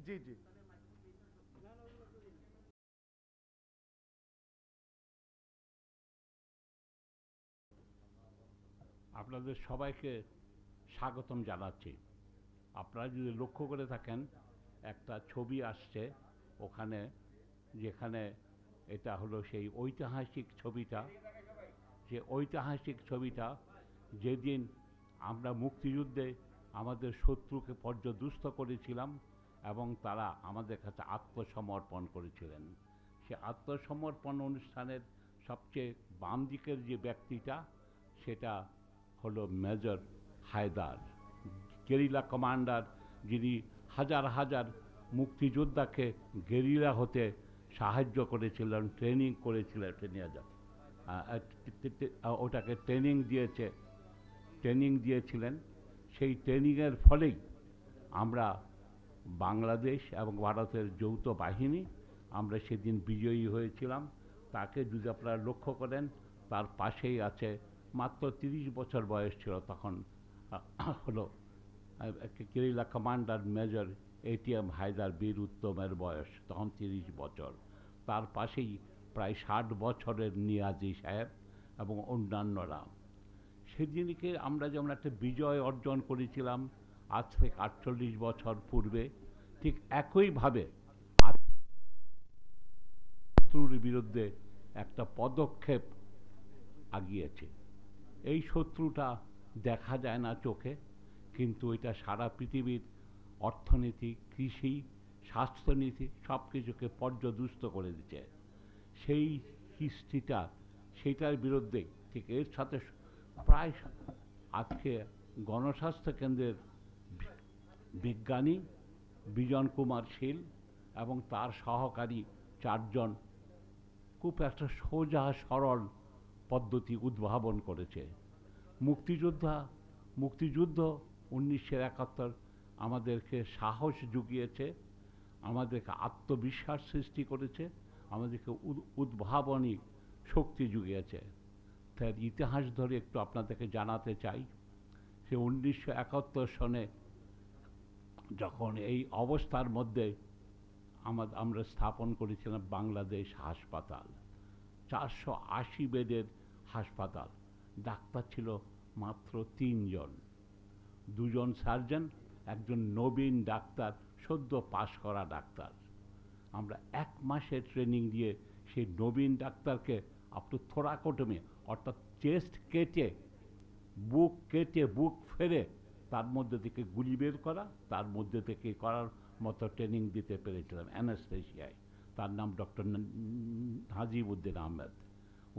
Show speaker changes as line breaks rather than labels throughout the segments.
জি জি।
আপনাদের সবাইকে স্বাগতম জানাচ্ছি। আপনারা যদি লক্ষ্য করে থাকেন, একটা ছবি আসছে ওখানে, যেখানে এটা হলো সেই ঐতিহাসিক ছবিটা, যে ঐতিহাসিক ছবিটা যেদিন আমরা মুক্তিযুদ্ধে আমাদের শত্রুকে পর্যদুস্ত করেছিলাম এবং তারা আমাদের কাছে আত্মসমর্পণ করেছিলেন। সে আত্মসমর্পণ অনুষ্ঠানের সবচেয়ে বাম দিকের যে ব্যক্তিটা, সেটা হলো মেজর হায়দার, গেরিলা কমান্ডার, যিনি হাজার হাজার মুক্তিযোদ্ধাকে গেরিলা হতে সাহায্য করেছিলেন, ট্রেনিং করেছিলেন, ওটাকে ট্রেনিং দিয়েছিলেন। সেই ট্রেনিংয়ের ফলেই আমরা বাংলাদেশ এবং ভারতের যৌথ বাহিনী আমরা সেদিন বিজয়ী হয়েছিলাম। তাকে যদি আপনারা লক্ষ্য করেন, তার পাশেই আছে, মাত্র 30 বছর বয়স ছিল তখন, হলো কেরিলা কমান্ডার মেজর এটিএম হায়দার বীর উত্তমের বয়স তখন 30 বছর। তার পাশেই প্রায় 60 বছরের নিয়াজি সাহেব এবং অন্যান্যরা। সেদিনকে আমরা যেমন একটা বিজয় অর্জন করেছিলাম আজ থেকে 48 বছর পূর্বে, ঠিক একইভাবে শত্রুর বিরুদ্ধে একটা পদক্ষেপ আগিয়েছে। এই শত্রুটা দেখা যায় না চোখে, কিন্তু এটা সারা পৃথিবীর অর্থনীতি, কৃষি, স্বাস্থ্যনীতি সব কিছুকে পর্যদুস্ত করে দিচ্ছে। সেই হিস্ট্রিটা, সেইটার বিরুদ্ধে ঠিক এর সাথে প্রায় আজকে গণস্বাস্থ্য কেন্দ্রের বিজ্ঞানী বিজন কুমার শীল এবং তার সহকারী 4 জন খুব একটা সোজা সরল পদ্ধতি উদ্ভাবন করেছে। মুক্তিযোদ্ধা মুক্তিযুদ্ধ 1971 আমাদেরকে সাহস জুগিয়েছে, আমাদেরকে আত্মবিশ্বাস সৃষ্টি করেছে, আমাদেরকে উদ্ভাবনী শক্তি জুগিয়েছে। তার ইতিহাস ধরে একটু আপনাদেরকে জানাতে চাই। সে 1971 সনে যখন এই অবস্থার মধ্যে আমরা স্থাপন করেছিলাম বাংলাদেশ হাসপাতাল, 480 বেডের হাসপাতাল। ডাক্তার ছিল মাত্র 3 জন, 2 জন সার্জন, একজন নবীন ডাক্তার, সদ্য পাশ করা ডাক্তার। আমরা 1 মাসের ট্রেনিং দিয়ে সেই নবীন ডাক্তারকে আপটু থোরাকোটমি, অর্থাৎ চেস্ট কেটে, বুক ফেরে তার মধ্যে থেকে গুলি বের করা, তার মধ্যে থেকে করার মতো ট্রেনিং দিতে পেরেছিলাম অ্যানাস্থেশিয়ায়। তার নাম ডক্টর নাজিবউদ্দিন আহমেদ।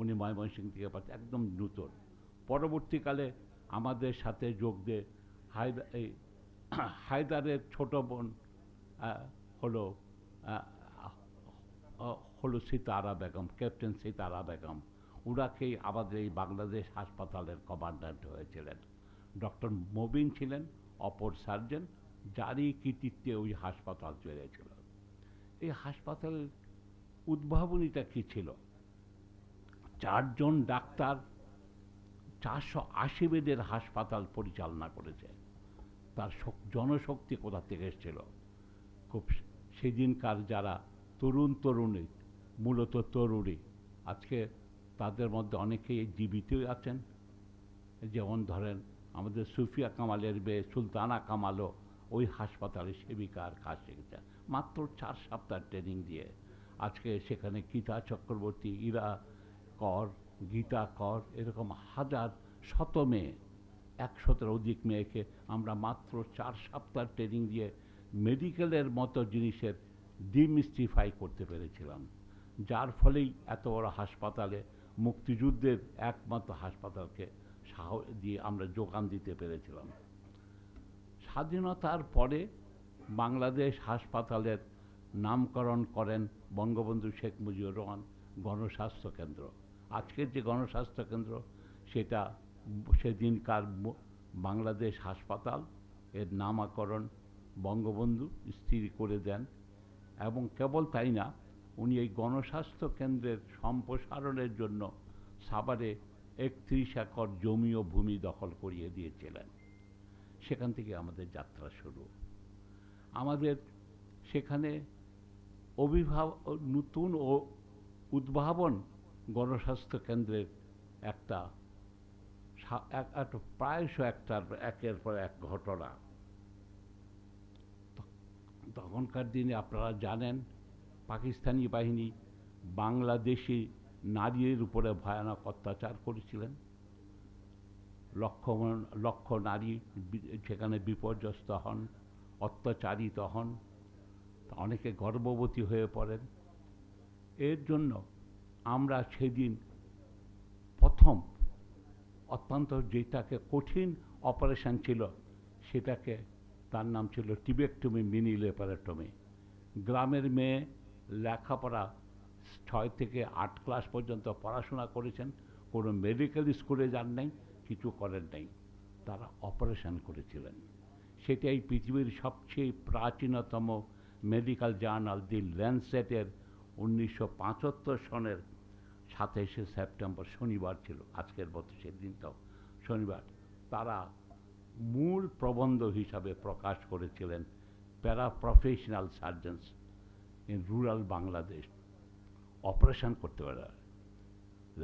উনি ময়মনসিংহ থেকে পাচ্ছে, একদম নূতন। পরবর্তীকালে আমাদের সাথে যোগ দিয়ে হায়দারের ছোট বোন হলো হলো সিতারা বেগম, ক্যাপ্টেন সিতারা বেগম। ওনাকেই আমাদের এই বাংলাদেশ হাসপাতালের কমান্ড্যান্ট হয়েছিলেন। ডক্টর মবিন ছিলেন অপর সার্জন, যারই কৃতিত্বে ওই হাসপাতাল চলেছিল। এই হাসপাতালের উদ্ভাবনীটা কী ছিল? 4 জন ডাক্তার 480 বেডের হাসপাতাল পরিচালনা করেছে। তার জনশক্তি কোথা থেকে এসেছিল? খুব সেদিনকার যারা তরুণী, মূলত তরুণী, আজকে তাদের মধ্যে অনেকেই জীবিতই আছেন। যেমন ধরেন আমাদের সুফিয়া কামালের মেয়ে সুলতানা কামালও ওই হাসপাতালে সেবিকার কাজ শিখেছে মাত্র 4 সপ্তাহ ট্রেনিং দিয়ে। আজকে সেখানে গীতা চক্রবর্তী, ইরা কর, গীতা কর, এরকম হাজার শত মেয়ে, 100-এর অধিক মেয়েকে আমরা মাত্র 4 সপ্তাহ ট্রেনিং দিয়ে মেডিকেলের মতো জিনিসের ডিমিস্টিফাই করতে পেরেছিলাম। যার ফলেই এত বড় হাসপাতালে, মুক্তিযুদ্ধের একমাত্র হাসপাতালকে দিয়ে আমরা যোগান দিতে পেরেছিলাম। স্বাধীনতার পরে বাংলাদেশ হাসপাতালের নামকরণ করেন বঙ্গবন্ধু শেখ মুজিবুর রহমান গণস্বাস্থ্য কেন্দ্র। আজকের যে গণস্বাস্থ্য কেন্দ্র, সেটা সেদিনকার বাংলাদেশ হাসপাতাল, এর নামকরণ বঙ্গবন্ধু স্থির করে দেন। এবং কেবল তাই না, উনি এই গণস্বাস্থ্য কেন্দ্রের সম্প্রসারণের জন্য সাভারে 31 একর জমি ও ভূমি দখল করিয়ে দিয়েছিলেন। সেখান থেকে আমাদের যাত্রা শুরু। আমাদের সেখানে নতুন ও উদ্ভাবন গণস্বাস্থ্য কেন্দ্রের একটা প্রায়শ একের পর এক ঘটনা। তখনকার দিনে আপনারা জানেন পাকিস্তানি বাহিনী বাংলাদেশি নারীর উপরে ভয়ানক অত্যাচার করেছিলেন। লক্ষ লক্ষ নারী সেখানে বিপর্যস্ত হন, অত্যাচারিত হন, অনেকে গর্ভবতী হয়ে পড়েন। এর জন্য আমরা সেদিন প্রথম অত্যন্ত যেটাকে কঠিন অপারেশন ছিল সেটাকে, তার নাম ছিল টিবেক্টমি, মিনি লেপারেটমি। গ্রামের মেয়ে লেখাপড়া 6 থেকে 8 ক্লাস পর্যন্ত পড়াশোনা করেছেন, কোনো মেডিকেল স্কুলে যান নাই, কিছু করেন নাই, তারা অপারেশন করেছিলেন। সেটাই পৃথিবীর সবচেয়ে প্রাচীনতম মেডিকেল জার্নাল দি ল্যান্সেটের 1975 সনের 27শে সেপ্টেম্বর, শনিবার ছিল, আজকের মতো সেদিনটাও শনিবার, তারা মূল প্রবন্ধ হিসাবে প্রকাশ করেছিলেন প্যারা professional surgeons in rural Bangladesh. Operation করতে পারে,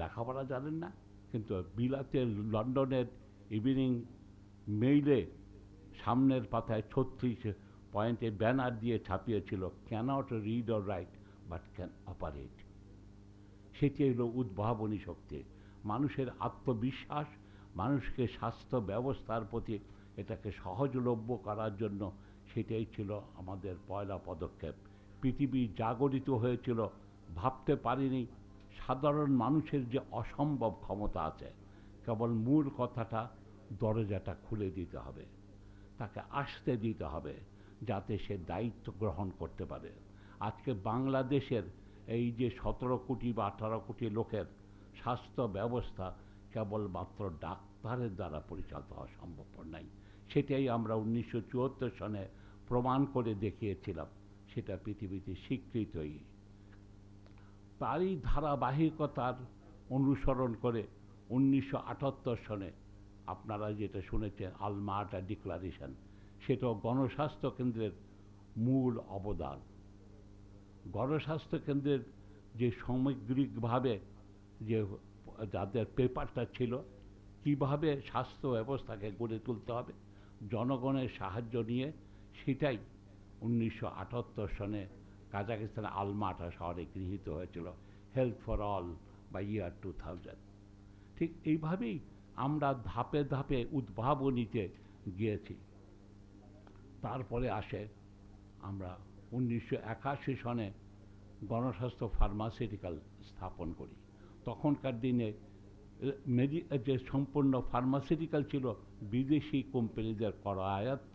লেখাপড়া জানেন না, কিন্তু বিলাতের লন্ডনের ইভিনিং মেইলে সামনের পাতায় 36 পয়েন্টে ব্যানার দিয়ে ছাপিয়েছিল, can't read or write but can operate. সেটি হলো উদ্ভাবনী শক্তি, মানুষের আত্মবিশ্বাস, মানুষকে স্বাস্থ্য ব্যবস্থার প্রতি এটাকে সহজলভ্য করার জন্য সেটাই ছিল আমাদের পয়লা পদক্ষেপ। পৃথিবী জাগরিত হয়েছিল, ভাবতে পারিনি সাধারণ মানুষের যে অসম্ভব ক্ষমতা আছে, কেবল মূল কথাটা দরজাটা খুলে দিতে হবে, তাকে আসতে দিতে হবে, যাতে সে দায়িত্ব গ্রহণ করতে পারে। আজকে বাংলাদেশের এই যে 17 কোটি বা 18 কোটি লোকের স্বাস্থ্য ব্যবস্থা কেবলমাত্র ডাক্তারের দ্বারা পরিচালিত হওয়া সম্ভবপর নাই। সেটাই আমরা 1974 সনে প্রমাণ করে দেখিয়েছিলাম, সেটা পৃথিবীতে স্বীকৃতই। তারই ধারাবাহিকতার অনুসরণ করে 1978 সনে আপনারা যেটা শুনেছেন আলমাটা ডিক্লারেশন, সেটাও গণস্বাস্থ্য কেন্দ্রের মূল অবদান। গণস্বাস্থ্য কেন্দ্রের যে সামগ্রিকভাবে যে যাদের পেপারটা ছিল, কিভাবে স্বাস্থ্য ব্যবস্থাকে গড়ে তুলতে হবে জনগণের সাহায্য নিয়ে, সেটাই 1978 সনে কাজাকিস্তানের আলমাটা শহরে গৃহীত হয়েছিল, হেলথ ফর অল বা ইয়ার 2000। ঠিক এইভাবেই আমরা ধাপে ধাপে উদ্ভাবনীতে গিয়েছি। তারপরে আসে আমরা 1981 সনে গণস্বাস্থ্য ফার্মাসিউটিক্যাল স্থাপন করি। তখনকার দিনে যে সম্পূর্ণ ফার্মাসিউটিক্যাল ছিল বিদেশি কোম্পানিদের করা আয়ত্ত,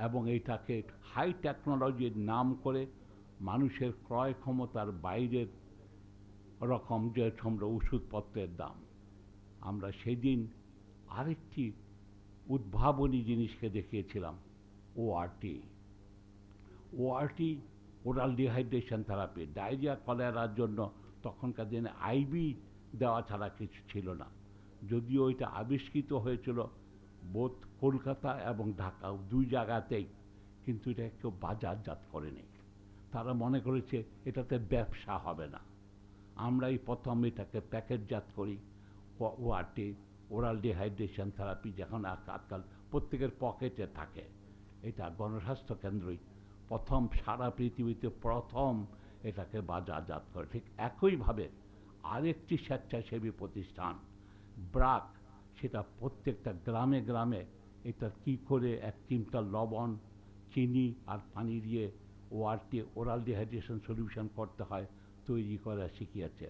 এবং এইটাকে হাই টেকনোলজির নাম করে মানুষের ক্রয় ক্ষমতার বাইরের রকম যে ওষুধপত্রের দাম। আমরা সেদিন আরেকটি উদ্ভাবনী জিনিসকে দেখিয়েছিলাম, ওআরটি। ওআরটি ওরাল ডিহাইড্রেশন থেরাপি, ডায়রিয়া কলেরার জন্য তখনকার দিনে আইভি দেওয়া ছাড়া কিছু ছিল না। যদিও এটা আবিষ্কৃত হয়েছিল বোধ কলকাতা এবং ঢাকা দুই জায়গাতেই, কিন্তু এটা কেউ বাজারজাত করেনি। তারা মনে করেছে এটাতে ব্যবসা হবে না। আমরাই প্রথম এটাকে প্যাকেটজাত করি, ওআরটি ওরাল ডিহাইড্রেশন থেরাপি, যখন আজকাল প্রত্যেকের পকেটে থাকে। এটা গণস্বাস্থ্য কেন্দ্রই প্রথম সারা পৃথিবীতে প্রথম এটাকে বাজারজাত করে। ঠিক একইভাবে আরেকটি স্বেচ্ছাসেবী প্রতিষ্ঠান ব্রাক, সেটা প্রত্যেকটা গ্রামে গ্রামে এটা কী করে 1 চিমটা লবণ, চিনি আর পানি দিয়ে ওআরটি ওরাল ডিহাইড্রেশন সলিউশন করতে হয় তৈরি করা শিখিয়েছে।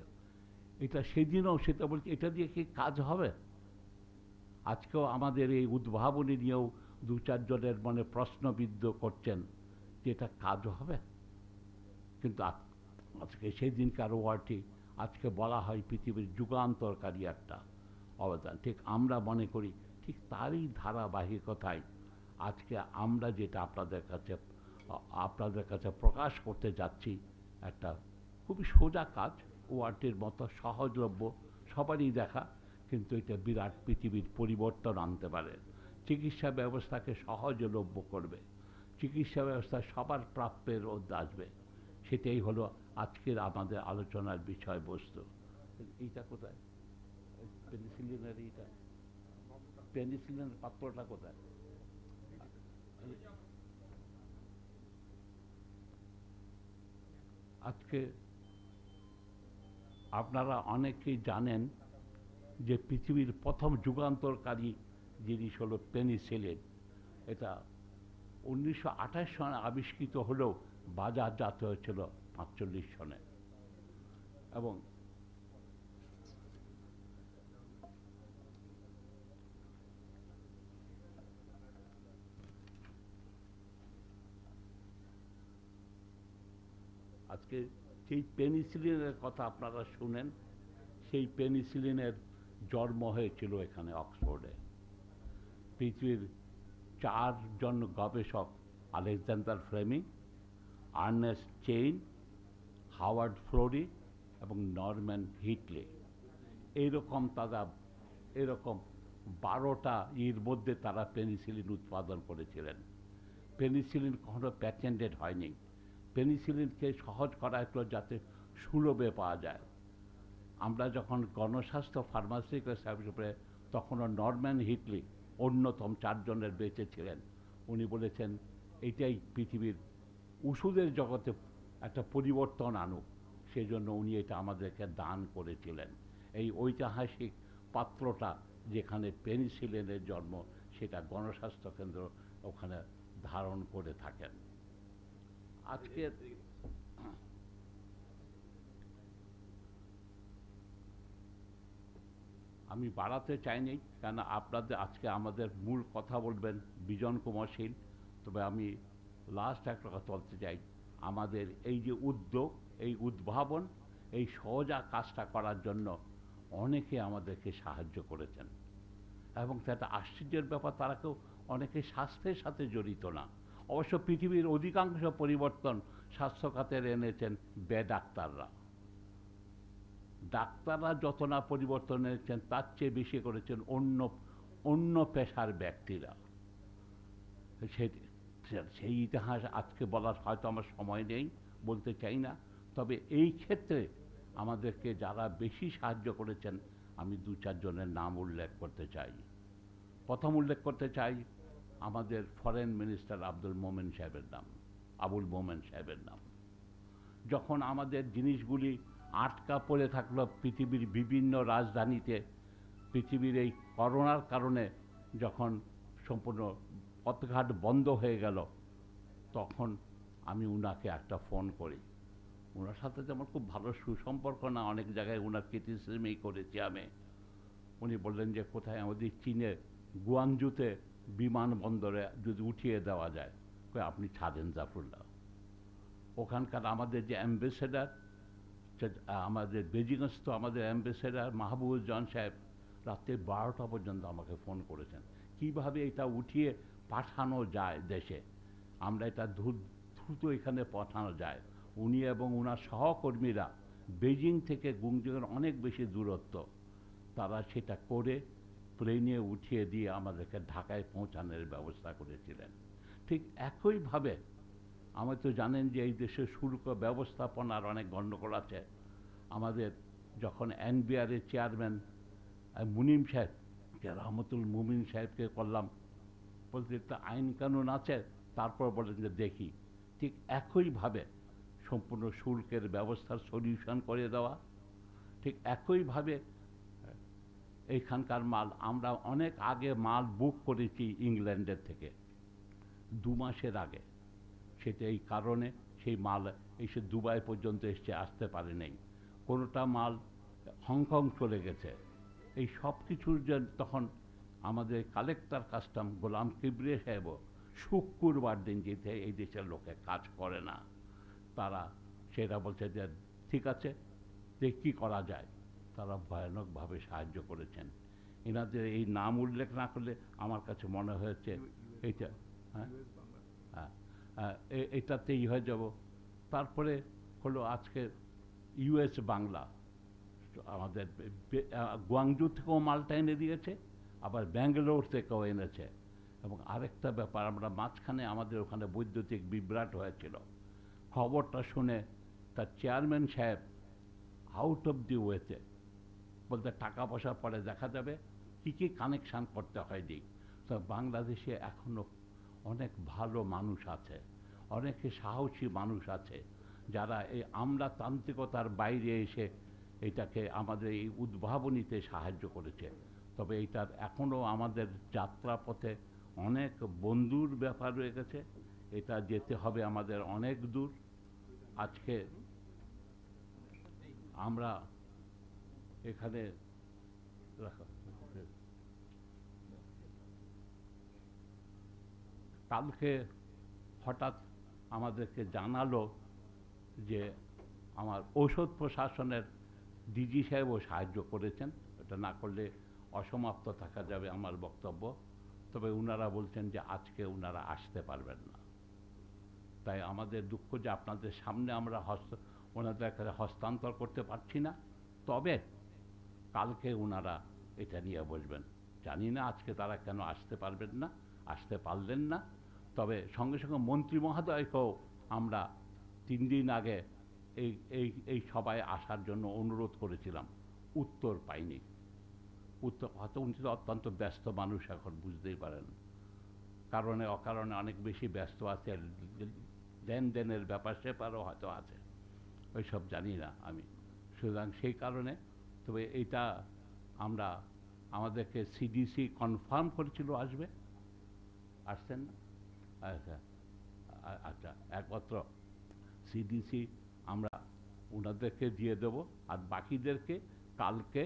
এটা সেদিনও সেটা বলছে, এটা দিয়ে কি কাজ হবে? আজকেও আমাদের এই উদ্ভাবনী নিয়েও 2-4 জনের মনে প্রশ্নবিদ্ধ করছেন যে এটা কাজ হবে। কিন্তু আজকে সেই দিনকার ওয়ার্ডটি আজকে বলা হয় পৃথিবীর যুগান্তরকারী একটা অবদান। ঠিক আমরা মনে করি ঠিক তারই ধারাবাহিকতায় আজকে আমরা যেটা আপনাদের কাছে প্রকাশ করতে যাচ্ছি, একটা খুবই সোজা কাজ, ওয়ার্ডটির মতো সহজলভ্য, সবারই দেখা, কিন্তু এটা বিরাট পৃথিবীর পরিবর্তন আনতে পারে, চিকিৎসা ব্যবস্থাকে সহজলভ্য করবে। চিকিৎসা ব্যবস্থা সবার প্রাপ্যের মধ্যে আসবে, সেটাই হলো আজকের আমাদের আলোচনার বিষয়বস্তু। এইটা কোথায়? পেনিসিলিনের এইটা, পেনিসিলিনের পাত্রটা কোথায়? আজকে আপনারা অনেকেই জানেন যে পৃথিবীর প্রথম যুগান্তরকারী জিনিস হলো পেনিসিলিন। এটা 1928 সনে আবিষ্কৃত হলেও বাজারজাত হয়েছিল 45 সনে। এবং আজকে সেই পেনিসিলিনের কথা আপনারা শুনেন, সেই পেনিসিলিনের জন্ম হয়েছিল এখানে অক্সফোর্ডে। পৃথিবীর 4 জন গবেষক, Alexander Fleming, Ernest Chain, Howard Florey এবং নরম্যান হিটলে, এইরকম তারা এরকম 12টা এর মধ্যে তারা পেনিসিলিন উৎপাদন করেছিলেন। পেনিসিলিন কখনো প্যাটেন্টেড হয়নি। পেনিসিলিনকে সহজ করা হতো যাতে সুলভে পাওয়া যায়। আমরা যখন গণস্বাস্থ্য ফার্মাসিউটিক্যাল সার্ভিস উপরে, তখনও নরম্যান হিটলি অন্যতম 4 জনের বেঁচে ছিলেন। উনি বলেছেন এটাই পৃথিবীর ওষুধের জগতে একটা পরিবর্তন আনুক, সেজন্য উনি এটা আমাদেরকে দান করেছিলেন। এই ঐতিহাসিক পাত্রটা যেখানে পেনিসিলিনের জন্ম, সেটা গণস্বাস্থ্য কেন্দ্র ওখানে ধারণ করে থাকেন। আজকের আমি বাড়াতে চাইনি, কেন আপনাদের আজকে আমাদের মূল কথা বলবেন বিজন কুমার শীল। তবে আমি লাস্ট একটা কথা বলতে চাই, আমাদের এই যে উদ্যোগ, এই উদ্ভাবন, এই সহজা কাজটা করার জন্য অনেকে আমাদেরকে সাহায্য করেছেন। এবং সেটা আশ্চর্যের ব্যাপার, তারা কেউ অনেকে স্বাস্থ্যের সাথে জড়িত না। অবশ্য পৃথিবীর অধিকাংশ পরিবর্তন স্বাস্থ্য খাতের এনেছেন ডাক্তাররা। ডাক্তাররা যত না পরিবর্তন এনেছেন, তার চেয়ে বেশি করেছেন অন্য অন্য পেশার ব্যক্তিরা। সেই ইতিহাস আজকে বলার হয়তো আমার সময় নেই, বলতে চাই না। তবে এই ক্ষেত্রে আমাদেরকে যারা বেশি সাহায্য করেছেন, আমি 2-4 জনের নাম উল্লেখ করতে চাই। প্রথম উল্লেখ করতে চাই আমাদের ফরেন মিনিস্টার আব্দুল মোমেন সাহেবের নাম, আবুল মোমেন সাহেবের নাম। যখন আমাদের জিনিসগুলি আটকা পড়ে থাকলো পৃথিবীর বিভিন্ন রাজধানীতে, পৃথিবীর এই করোনার কারণে যখন সম্পূর্ণ পথঘাট বন্ধ হয়ে গেল, তখন আমি উনাকে একটা ফোন করি। ওনার সাথে তো আমার খুব ভালো সুসম্পর্ক না, অনেক জায়গায় ওনার ক্রিটিসিজমই করেছি আমি। উনি বললেন যে কোথায় আমাদের চীনের গুয়াংজুতে বিমানবন্দরে যদি উঠিয়ে দেওয়া যায়। আপনি ছাড়েন জাফরুল্লাহ, ওখানকার আমাদের যে অ্যাম্বাসেডার, আমাদের বেজিংস্থ আমাদের অ্যাম্বাসেডার মাহবুবুজ্জামান সাহেব রাত্রে 12টা পর্যন্ত আমাকে ফোন করেছেন কিভাবে এটা উঠিয়ে পাঠানো যায় দেশে, আমরা এটা দ্রুত এখানে পাঠানো যায়। উনি এবং ওনার সহকর্মীরা বেজিং থেকে গুয়াংজুর অনেক বেশি দূরত্ব, তারা সেটা করে প্লেনে উঠিয়ে দিয়ে আমাদেরকে ঢাকায় পৌঁছানোর ব্যবস্থা করেছিলেন। ঠিক একইভাবে আমার তো জানেন যে এই দেশের শুল্ক ব্যবস্থাপনার অনেক গণ্ডগোল আছে। আমাদের যখন এনবিআরের চেয়ারম্যান মুনিম সাহেব, রহমতুল মুমিন সাহেবকে করলাম, বলতে একটা আইন কানুন আছে, তারপর বলেন যে দেখি। ঠিক একইভাবে সম্পূর্ণ শুল্কের ব্যবস্থার সলিউশন করে দেওয়া। ঠিক একইভাবে এইখানকার মাল আমরা অনেক আগে মাল বুক করেছি ইংল্যান্ডের থেকে, 2 মাসের আগে। সেটা এই কারণে সেই মাল এসে দুবাই পর্যন্ত এসে আসতে পারে নাই, কোনোটা মাল হংকং চলে গেছে। এই সব কিছুর জন্য তখন আমাদের কালেক্টর কাস্টম গোলাম কিবরিয়া সাহেবও শুক্রবার দিন যেতে এই দেশের লোকে কাজ করে না, তারা সেটা বলছে যে ঠিক আছে, যে কী করা যায়। তারা ভয়ানকভাবে সাহায্য করেছেন। এনাদের এই নাম উল্লেখ না করলে আমার কাছে মনে হয়েছে এইটা, হ্যাঁ হ্যাঁ, এটাতেই হয়ে যাব। তারপরে হলো আজকে ইউএস বাংলা আমাদের গুয়াংজু থেকেও মালটা এনে দিয়েছে, আবার ব্যাঙ্গালোর থেকেও এনেছে। এবং আরেকটা ব্যাপার, আমরা মাঝখানে আমাদের ওখানে বৈদ্যুতিক বিভ্রাট হয়েছিল, খবরটা শুনে তার চেয়ারম্যান সাহেব আউট অফ দি ওয়েতে বলতে টাকা পয়সা পরে দেখা যাবে, কী কী কানেকশান করতে হয়নি। তো বাংলাদেশে এখনও অনেক ভালো মানুষ আছে, অনেকে সাহসী মানুষ আছে, যারা এই আমলাতান্ত্রিকতার বাইরে এসে এটাকে আমাদের এই উদ্ভাবনীতে সাহায্য করেছে। তবে এইটার এখনও আমাদের যাত্রাপথে অনেক বন্ধুর ব্যাপার রয়ে গেছে, এটা যেতে হবে আমাদের অনেক দূর। আজকে আমরা এখানে কালকে হঠাৎ আমাদেরকে জানালো যে আমার ঔষধ প্রশাসনের ডিজি সাহেবও সাহায্য করেছেন, এটা না করলে অসমাপ্ত থাকা যাবে আমার বক্তব্য। তবে ওনারা বলছেন যে আজকে ওনারা আসতে পারবেন না, তাই আমাদের দুঃখ যে আপনাদের সামনে আমরা ওনাদের কাছে হস্তান্তর করতে পারছি না। তবে কালকে ওনারা এটা নিয়ে বসবেন। জানি না আজকে তারা কেন আসতে পারবেন না, আসতে পারলেন না। তবে সঙ্গে সঙ্গে মন্ত্রী মহোদয়কেও আমরা 3 দিন আগে এই এই এই সভায় আসার জন্য অনুরোধ করেছিলাম, উত্তর পাইনি। উত্তর হয়তো উনি তো অত্যন্ত ব্যস্ত মানুষ, এখন বুঝতেই পারেন, কারণে অকারণে অনেক বেশি ব্যস্ত আছে, লেনদেনের ব্যাপার স্যাপারও হয়তো আছে, ওইসব জানি না আমি। সুতরাং সেই কারণে, তবে এটা আমরা আমাদেরকে সিডিসি কনফার্ম করেছিল আসবে, আসছেন না? আচ্ছা আচ্ছা, একমাত্র সিডিসি আমরা ওনাদেরকে দিয়ে দেব, আর বাকিদেরকে কালকে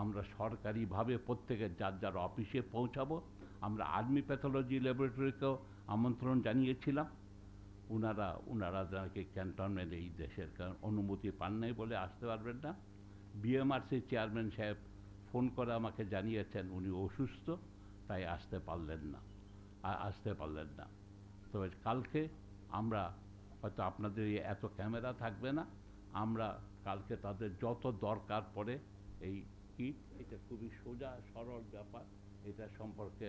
আমরা সরকারিভাবে প্রত্যেকের যার যার অফিসে পৌঁছাবো। আমরা আর্মি প্যাথোলজি ল্যাবরেটরিকেও আমন্ত্রণ জানিয়েছিলাম, ওনারা যাকে ক্যান্টনমেন্ট এই দেশের অনুমতি পান নাই বলে আসতে পারবেন না। বিএমআরসি চেয়ারম্যান সাহেব ফোন করে আমাকে জানিয়েছেন উনি অসুস্থ, তাই আসতে পারলেন না। তবে কালকে আমরা হয়তো আপনাদের এত ক্যামেরা থাকবে না, আমরা কালকে তাদের যত দরকার পড়ে এই কি, এটা খুবই সোজা সরল ব্যাপার, এটা সম্পর্কে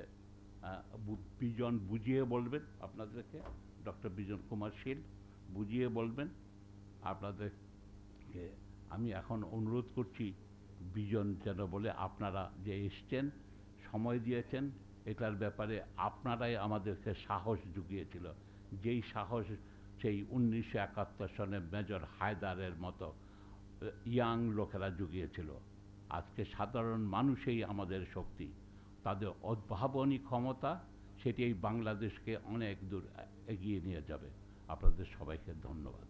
বিজন বুঝিয়ে বলবেন আপনাদেরকে, ডক্টর বিজন কুমার শীল বুঝিয়ে বলবেন আপনাদেরকে। আমি এখন অনুরোধ করছি বিজন যেন বলে, আপনারা যে এসছেন, সময় দিয়েছেন, এটার ব্যাপারে আপনারাই আমাদেরকে সাহস জুগিয়েছিল, যেই সাহস সেই 1971 সনে মেজর হায়দারের মতো ইয়াং লোকেরা জুগিয়েছিল। আজকে সাধারণ মানুষই আমাদের শক্তি, তাদের উদ্ভাবনী ক্ষমতা, সেটি এই বাংলাদেশকে অনেক দূর এগিয়ে নিয়ে যাবে। আপনাদের সবাইকে ধন্যবাদ।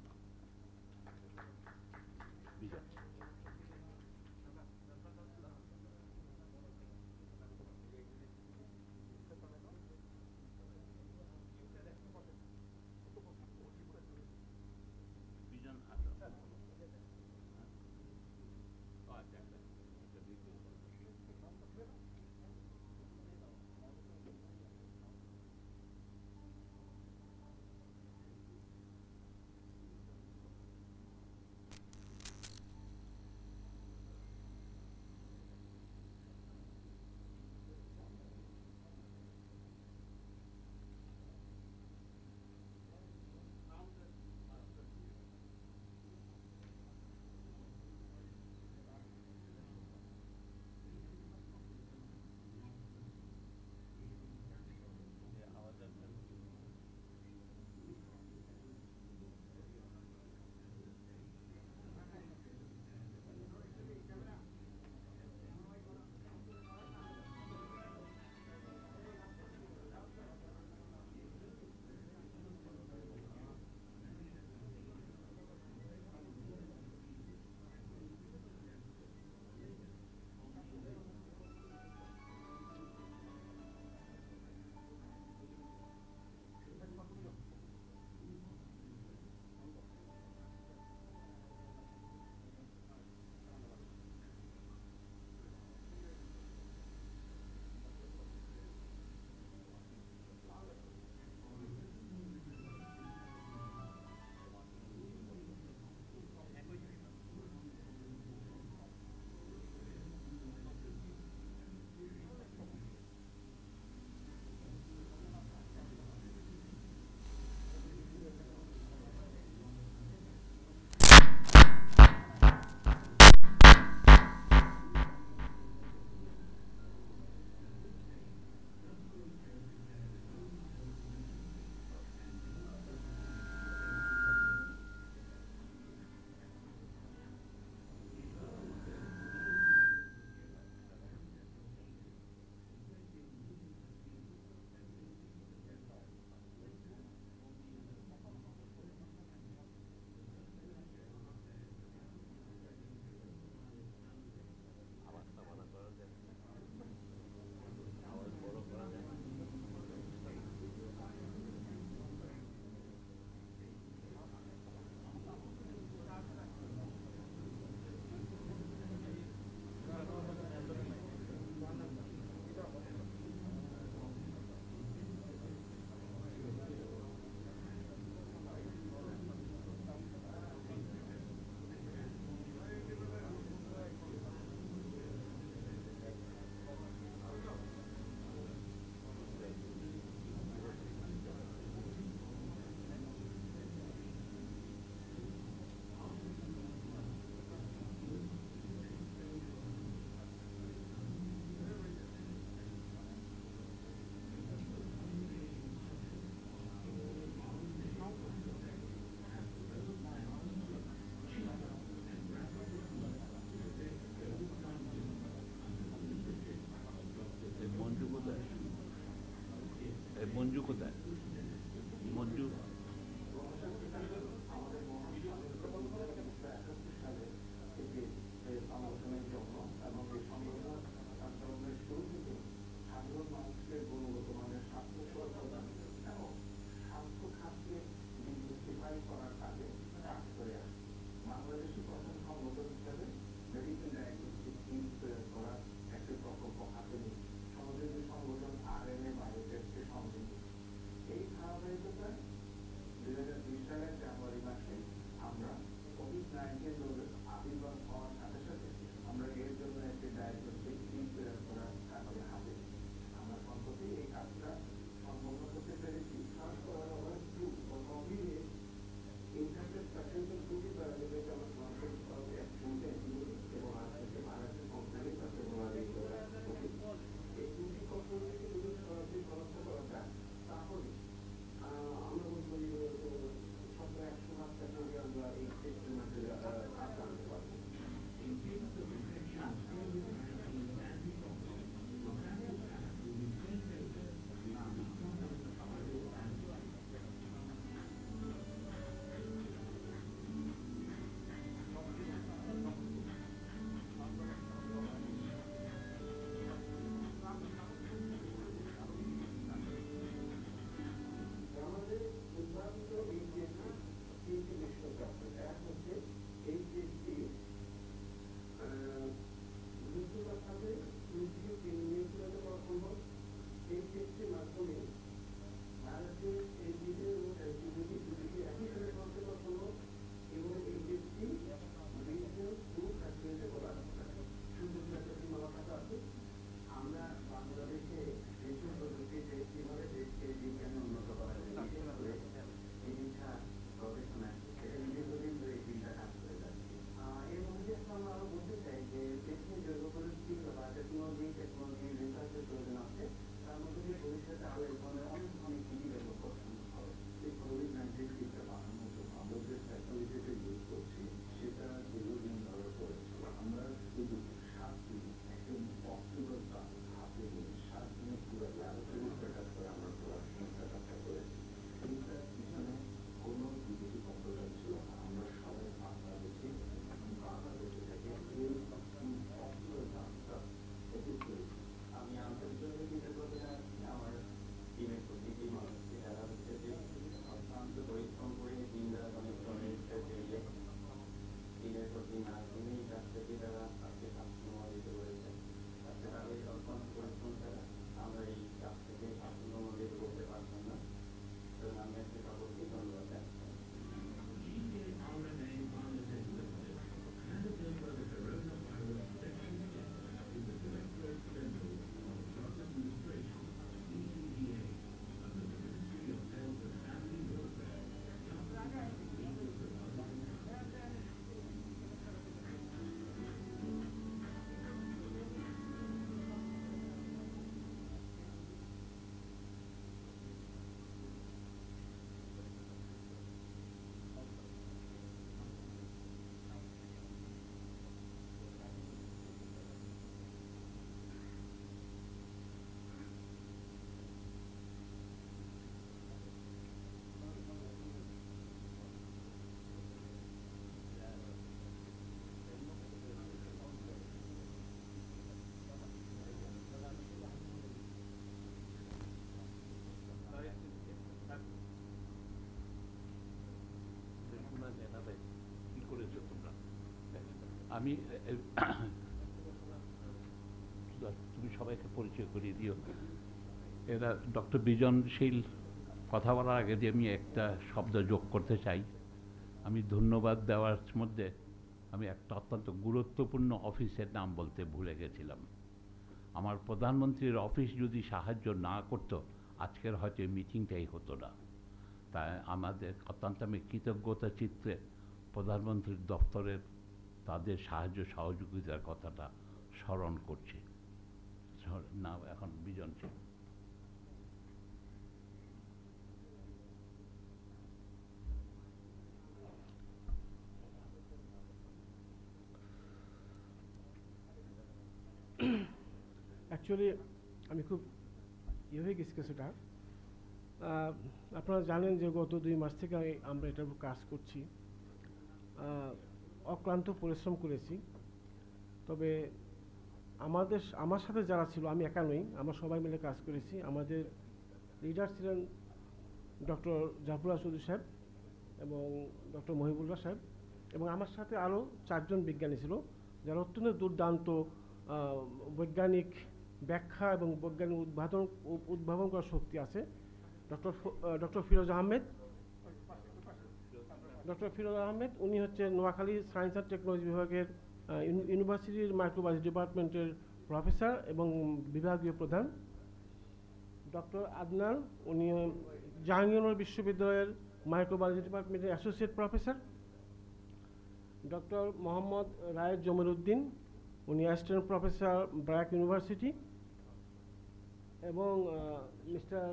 মঞ্জু কোথায়? মঞ্জু আমি তুমি সবাইকে পরিচয় করিয়ে দিও। এরা ডক্টর বিজনশীল কথা বলার আগে যে আমি একটা শব্দ যোগ করতে চাই। আমি ধন্যবাদ দেওয়ার মধ্যে আমি একটা অত্যন্ত গুরুত্বপূর্ণ অফিসের নাম বলতে ভুলে গেছিলাম। আমার প্রধানমন্ত্রীর অফিস যদি সাহায্য না করতো আজকের হয়তো এই মিটিংটাই হতো না। তাই আমাদের অত্যন্ত আমি কৃতজ্ঞতা চিত্তে প্রধানমন্ত্রীর দপ্তরের তাদের সাহায্য সহযোগিতার কথাটা স্মরণ করছি। না এখন বিজনশীল।
অ্যাকচুয়ালি আমি খুব হয়ে গেছি কিছুটা। আহ, আপনারা জানেন যে গত 2 মাস থেকে আমরা এটার উপর কাজ করছি, অক্লান্ত পরিশ্রম করেছি। তবে আমার সাথে যারা ছিল, আমি একা নই, আমরা সবাই মিলে কাজ করেছি। আমাদের লিডার ছিলেন ডক্টর জাফরুল্লাহ চৌধুরী সাহেব এবং ডক্টর মহিবুল্লাহ সাহেব, এবং আমার সাথে আরও 4জন বিজ্ঞানী ছিল যারা অত্যন্ত দুর্দান্ত বৈজ্ঞানিক ব্যাখ্যা এবং বৈজ্ঞানিক উদ্ভাবন করার শক্তি আছে। ডক্টর ফিরোজ আহমেদ উনি হচ্ছে নোয়াখালী সায়েন্স অ্যান্ড টেকনোলজি বিভাগের ইউনিভার্সিটির মাইক্রোবায়োলজি ডিপার্টমেন্টের প্রফেসর এবং বিভাগীয় প্রধান। ডক্টর আদনান উনি জাহাঙ্গীরনগর বিশ্ববিদ্যালয়ের মাইক্রোবায়োলজি ডিপার্টমেন্টের associate professor. Doctor Mohammad Raed Zamiruddin উনি অ্যাসিস্ট্যান্ট প্রফেসর ব্র্যাক ইউনিভার্সিটি, এবং মিস্টার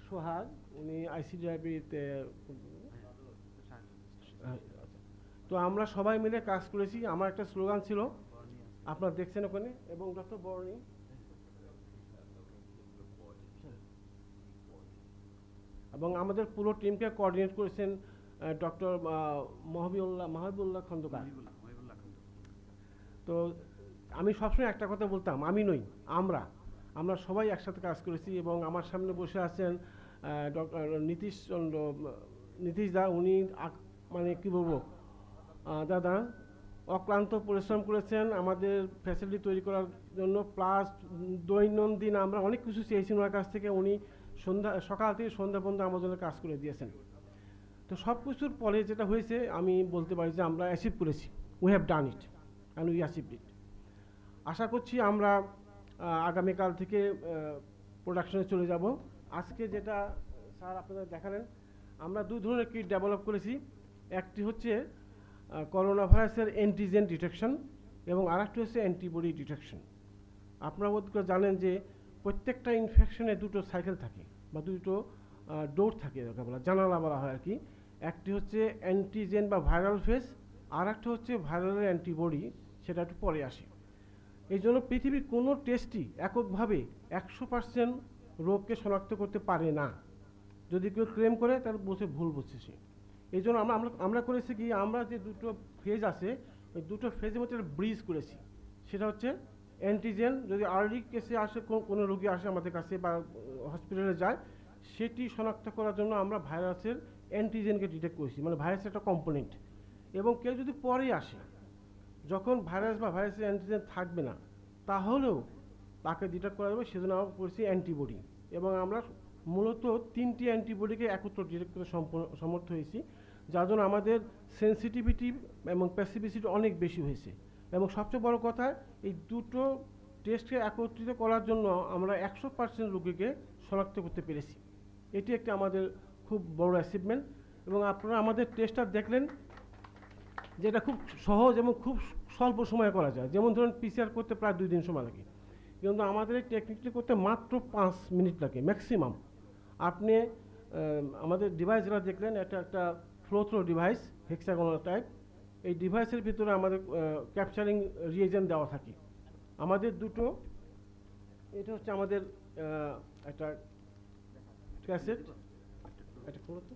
সোহাগ উনি আইসিডিআইবিতে। তো আমরা সবাই মিলে কাজ করেছি। আমার একটা স্লোগান ছিল, আপনারা দেখছেন ওখানে, এবং ডক্টর বর্ণি এবং আমাদের পুরো টিমকে কোঅর্ডিনেট করেছেন ডক্টর মাহবুবুল্লাহ খন্দকার। তো আমি সবসময় একটা কথা বলতাম, আমি নই, আমরা সবাই একসাথে কাজ করেছি। এবং আমার সামনে বসে আছেন ডক্টর নীতিশ দা, উনি মানে কী বলবো দাদা, অক্লান্ত পরিশ্রম করেছেন আমাদের ফ্যাসিলিটি তৈরি করার জন্য। প্লাস দৈনন্দিন আমরা অনেক কিছু চেয়েছি ওনার কাছ থেকে, উনি সকাল থেকে সন্ধ্যা পর্যন্ত আমার জন্য কাজ করে দিয়েছেন। তো সব কিছুর পরে যেটা হয়েছে, আমি বলতে পারি যে আমরা অ্যাচিভ করেছি, we have done it and we achieved it. আশা করছি আমরা আগামীকাল থেকে প্রোডাকশনে চলে যাব। আজকে যেটা স্যার আপনাদের দেখালেন, আমরা 2 ধরনের কিট ডেভেলপ করেছি। একটি হচ্ছে করোনা ভাইরাসের অ্যান্টিজেন ডিটেকশন এবং আরেকটি হচ্ছে অ্যান্টিবডি ডিটেকশন। আপনারা বোধ করে জানেন যে প্রত্যেকটা ইনফেকশনে 2টো সাইকেল থাকে বা 2টো ডোর থাকে, যাকে বলা জানালা বলা হয় আর কি। একটি হচ্ছে অ্যান্টিজেন বা ভাইরাল ফেজ, আর একটা হচ্ছে ভাইরালের অ্যান্টিবডি, সেটা একটু পরে আসে। এই জন্য পৃথিবীর কোনো টেস্টই এককভাবে 100% রোগকে শনাক্ত করতে পারে না। যদি কেউ ক্লেম করে তাহলে ভুল বুঝছে সে। এই জন্য আমরা করেছি কি, আমরা যে 2টো ফেজ আছে, ওই 2টো ফেজের মধ্যে একটা ব্রিজ করেছি। সেটা হচ্ছে অ্যান্টিজেন, যদি আর্লি কেসে আসে, কোনো রোগী আসে আমাদের কাছে বা হসপিটালে যায়, সেটি শনাক্ত করার জন্য আমরা ভাইরাসের অ্যান্টিজেনকে ডিটেক্ট করেছি, মানে ভাইরাসের একটা কম্পোনেন্ট। এবং কেউ যদি পরে আসে, যখন ভাইরাস বা ভাইরাসের অ্যান্টিজেন থাকবে না, তাহলেও তাকে ডিটেক্ট করা যাবে, সেজন্য আমরা করেছি অ্যান্টিবডি। এবং আমরা মূলত 3টি অ্যান্টিবডিকে একত্র ডিটেক্ট করতে সমর্থ হয়েছি, যার জন্য আমাদের সেন্সিটিভিটি এবং স্পেসিফিসিটি অনেক বেশি হয়েছে। এবং সবচেয়ে বড় কথা, এই 2টো টেস্টকে একত্রিত করার জন্য আমরা 100% রোগীকে শনাক্ত করতে পেরেছি। এটি একটি আমাদের খুব বড় অ্যাচিভমেন্ট। এবং আপনারা আমাদের টেস্টটা দেখলেন যে এটা খুব সহজ এবং খুব স্বল্প সময়ে করা যায়। যেমন ধরুন পিসিআর করতে প্রায় 2 দিন সময় লাগে, কিন্তু আমাদের এই টেকনিকটি করতে মাত্র 5 মিনিট লাগে ম্যাক্সিমাম। আপনি আমাদের ডিভাইস যেটা দেখলেন, এটা একটা flow through device, hexagonal type. এই ডিভাইসের ভিতরে আমাদের ক্যাপচারিং রিয়েজেন্ট দেওয়া থাকে। আমাদের 2টো, এটা হচ্ছে আমাদের একটা ক্যাসেট, এটা খোলো তো।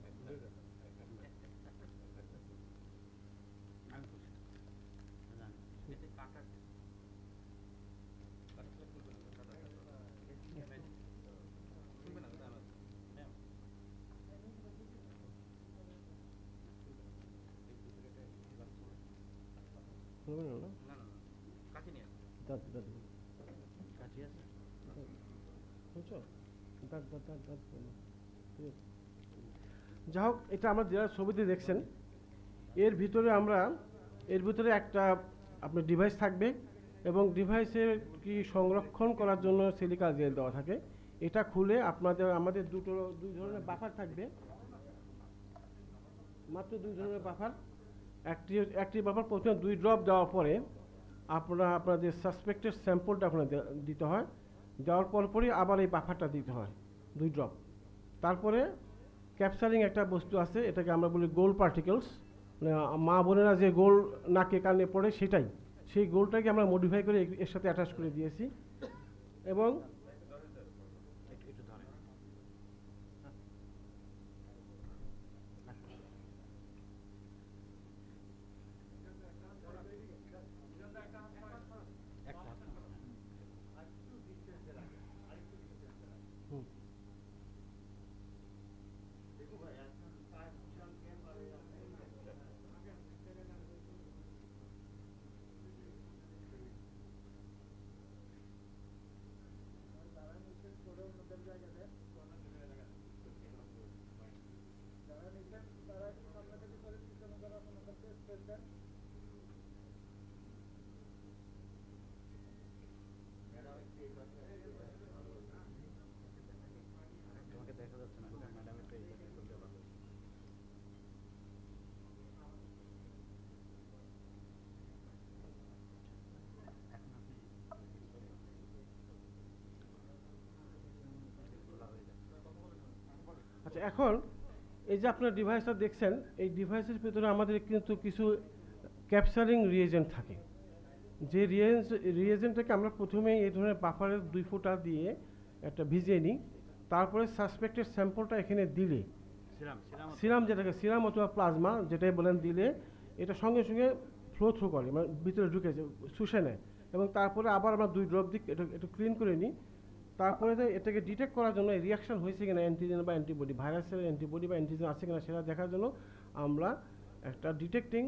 যাই হোক, এটা আমরা যারা ছবিতে দেখছেন, এর ভিতরে একটা আপনার ডিভাইস থাকবে, এবং ডিভাইসের কি সংরক্ষণ করার জন্য সিলিকা জেল দেওয়া থাকে। এটা খুলে আমাদের 2 ধরনের বাফার থাকবে, মাত্র 2 ধরনের বাফার। একটি বাফার প্রথমে 2 ড্রপ দেওয়ার পরে আপনাদের সাসপেক্টেড স্যাম্পলটা আপনার দিতে হয়। দেওয়ার পরই আবার এই বাফারটা দিতে হয় 2 ড্রপ। তারপরে ক্যাপচারিং একটা বস্তু আছে, এটাকে আমরা বলি গোল্ড পার্টিকেলস, মানে মা বোনেরা যে গোল নাকে কানে পড়ে, সেই গোলটাকে আমরা মডিফাই করে এর সাথে অ্যাটাচ করে দিয়েছি। এবং আচ্ছা, এখন এই যে আপনার ডিভাইসটা দেখছেন, এই ডিভাইসের ভিতরে আমাদের কিন্তু কিছু ক্যাপচারিং রিয়েজেন্ট থাকে। যে রিয়েজেন্টটাকে আমরা প্রথমে এই ধরনের বাফারের 2 ফুটা দিয়ে একটা ভিজিয়ে নিই, তারপরে সাসপেক্টেড স্যাম্পলটা এখানে দিলে, সিরাম যেটাকে সিরাম অথবা প্লাজমা যেটাই বলেন, দিলে এটা সঙ্গে সঙ্গে ফ্লো থ্রু করে, মানে ভিতরে ঢুকে শুষে নেয়, এবং তারপরে আবার আমরা 2 ড্রপ দিই, এটা একটু ক্লিন করে নিই। তারপরে এটাকে ডিটেক্ট করার জন্য রিয়াকশন হয়েছে কিনা, অ্যান্টিজেন বা অ্যান্টিবডি, ভাইরাসের অ্যান্টিবডি বা অ্যান্টিজেন আছে কিনা সেটা দেখার জন্য আমরা একটা ডিটেক্টিং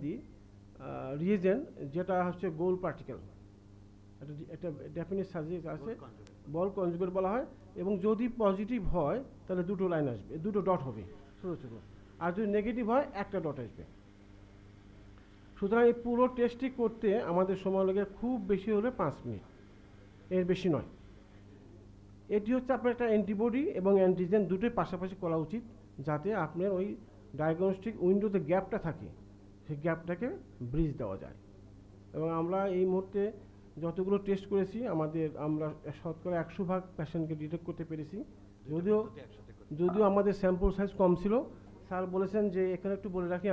দিই রিয়েজেন্ট, যেটা হচ্ছে গোল্ড পার্টিকেল। একটা ডেফিনিট সার্জিস আছে, বল কনজুগেট বলা হয়। এবং যদি পজিটিভ হয় তাহলে 2টো লাইন আসবে, 2টো ডট হবে ছোটো ছোটো, আর যদি নেগেটিভ হয় একটা ডট আসবে। সুতরাং এই পুরো টেস্টটি করতে আমাদের সময় লাগে খুব বেশি হলে 5 মিনিট, এর বেশি নয়। এটি হচ্ছে আপনার একটা অ্যান্টিবডি এবং অ্যান্টিজেন দুটোই পাশাপাশি করা উচিত, যাতে আপনার ওই ডায়াগনস্টিক উইন্ডোতে গ্যাপটা থাকে, সেই গ্যাপটাকে ব্রিজ দেওয়া যায়। এবং আমরা এই মুহূর্তে যতগুলো টেস্ট করেছি আমরা শতকরা 100% পেশেন্টকে ডিটেক্ট করতে পেরেছি। যদিও আমাদের স্যাম্পল সাইজ কম ছিল। স্যার বলেছেন যে, এখানে একটু বলে রাখি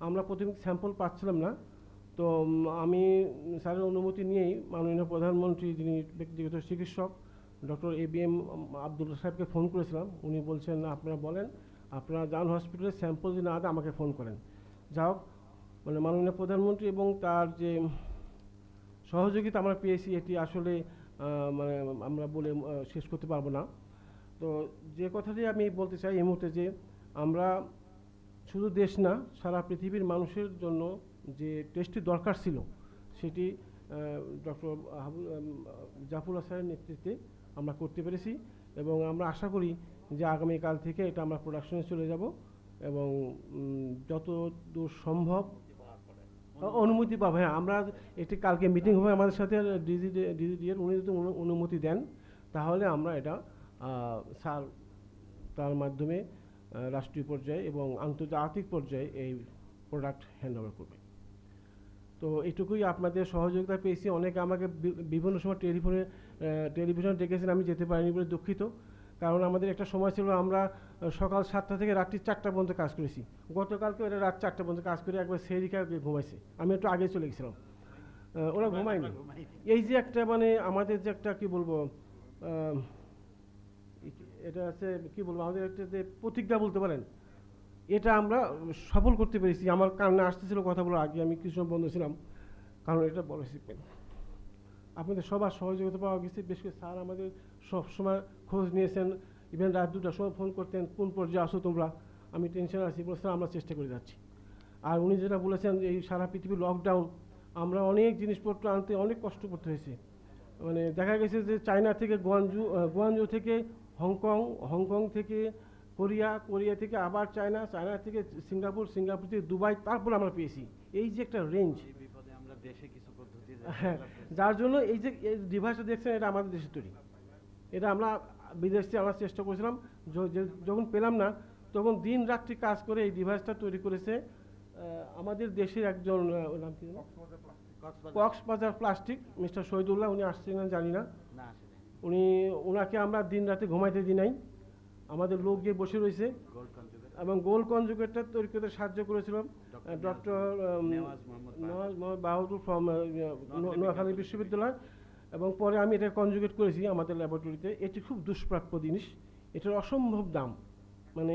আমরা প্রথমে স্যাম্পল পাচ্ছিলাম না, তো আমি স্যারের অনুমতি নিয়েই মাননীয় প্রধানমন্ত্রী, যিনি ব্যক্তিগত চিকিৎসক ডক্টর ABM আবদুল্লাহ সাহেবকে ফোন করেছিলাম। উনি বলছেন, আপনারা বলেন, আপনারা যান হসপিটালে, স্যাম্পল যদি না দেয় আমাকে ফোন করেন। যা হোক, মানে মাননীয় প্রধানমন্ত্রী এবং তার যে সহযোগিতা আমরা পেয়েছি, এটি আসলে মানে আমরা বলে শেষ করতে পারবো না। তো যে কথাটি আমি বলতে চাই এই মুহূর্তে, যে আমরা শুধু দেশ না, সারা পৃথিবীর মানুষের জন্য যে টেস্টটি দরকার ছিল, সেটি ডক্টর জাফরুল্লাহ স্যারের নেতৃত্বে আমরা করতে পেরেছি। এবং আমরা আশা করি যে আগামীকাল থেকে এটা আমরা প্রোডাকশনে চলে যাব, এবং যত দূর সম্ভব অনুমতি পাবো। হ্যাঁ, আমরা এটি কালকে মিটিং হবে আমাদের সাথে ডিজিডিএর, উনি যদি অনুমতি দেন তাহলে আমরা এটা স্যার তার মাধ্যমে রাষ্ট্রীয় পর্যায়ে এবং আন্তর্জাতিক পর্যায়ে এই প্রোডাক্ট হ্যান্ড ওভার করবে। তো এটুকুই, আপনাদের সহযোগিতা পেয়েছি। অনেকে আমাকে বিভিন্ন সময় টেলিভিশনে ডেকেছেন, আমি যেতে পারিনি বলে দুঃখিত। কারণ আমাদের একটা সময় ছিল, আমরা সকাল 7টা থেকে রাত্রি 4টা পর্যন্ত কাজ করেছি। গতকালকে ওরা রাত 4টা পর্যন্ত কাজ করে একবার সেরিকা ঘুমাইছে, আমি একটু আগে চলে গেছিলাম, ওরা ঘুমায়নি। এই যে একটা মানে আমাদের যে একটা কি বলবো, এটা আছে কি বলবো, আমাদের একটা যে প্রতিজ্ঞা বলতে পারেন, এটা আমরা সফল করতে পেরেছি। আমার কান্না আসতেছিল কথা বলার আগে, আমি কিছু বন্ধ ছিলাম, কারণ এটা বড় শিখবেন। আপনাদের সবার সহযোগিতা পাওয়া গেছে। বেশ করে স্যার আমাদের সবসময় খোঁজ নিয়েছেন, ইভেন রাত 2টার সময় ফোন করতেন, কোন পর্যায়ে আসো তোমরা, আমি টেনশন আছি, বলছিলাম আমরা চেষ্টা করে যাচ্ছি। আর উনি যেটা বলেছেন, এই সারা পৃথিবীর লকডাউন, আমরা অনেক জিনিসপত্র আনতে অনেক কষ্ট করতে হয়েছে। মানে দেখা গেছে যে চায়না থেকে গুয়ানজু থেকে হংকং থেকে কোরিয়া থেকে আবার চায়না থেকে সিঙ্গাপুর থেকে দুবাই, তারপর আমরা পেয়েছি। এই যে একটা রেঞ্জ, হ্যাঁ, যার জন্য এই যে ডিভাইসটা দেখছেন, এটা আমাদের দেশে তৈরি। এটা আমরা বিদেশ থেকে আনার চেষ্টা করেছিলাম, যখন পেলাম না তখন দিন রাত্রি কাজ করে এই ডিভাইসটা তৈরি করেছে আমাদের দেশের একজন, নাম কি, কক্সবাজার প্লাস্টিক, মিস্টার শহীদুল্লাহ। উনি আসছেন না জানি না, ওনাকে আমরা দিন রাতে ঘুমাইতে দিই নাই, আমাদের লোক গিয়ে বসে রয়েছে, এবং গোল্ড কনজুগেটটা তৈরি করতে সাহায্য করেছিল doctor Nawaz Mohammad Bahadur from Noakhali বিশ্ববিদ্যালয়। এবং পরে আমি এটা কনজুগেট করেছি আমাদের ল্যাবরেটরিতে। এটি খুব দুষ্প্রাপ্য জিনিস, এটার অসম্ভব দাম, মানে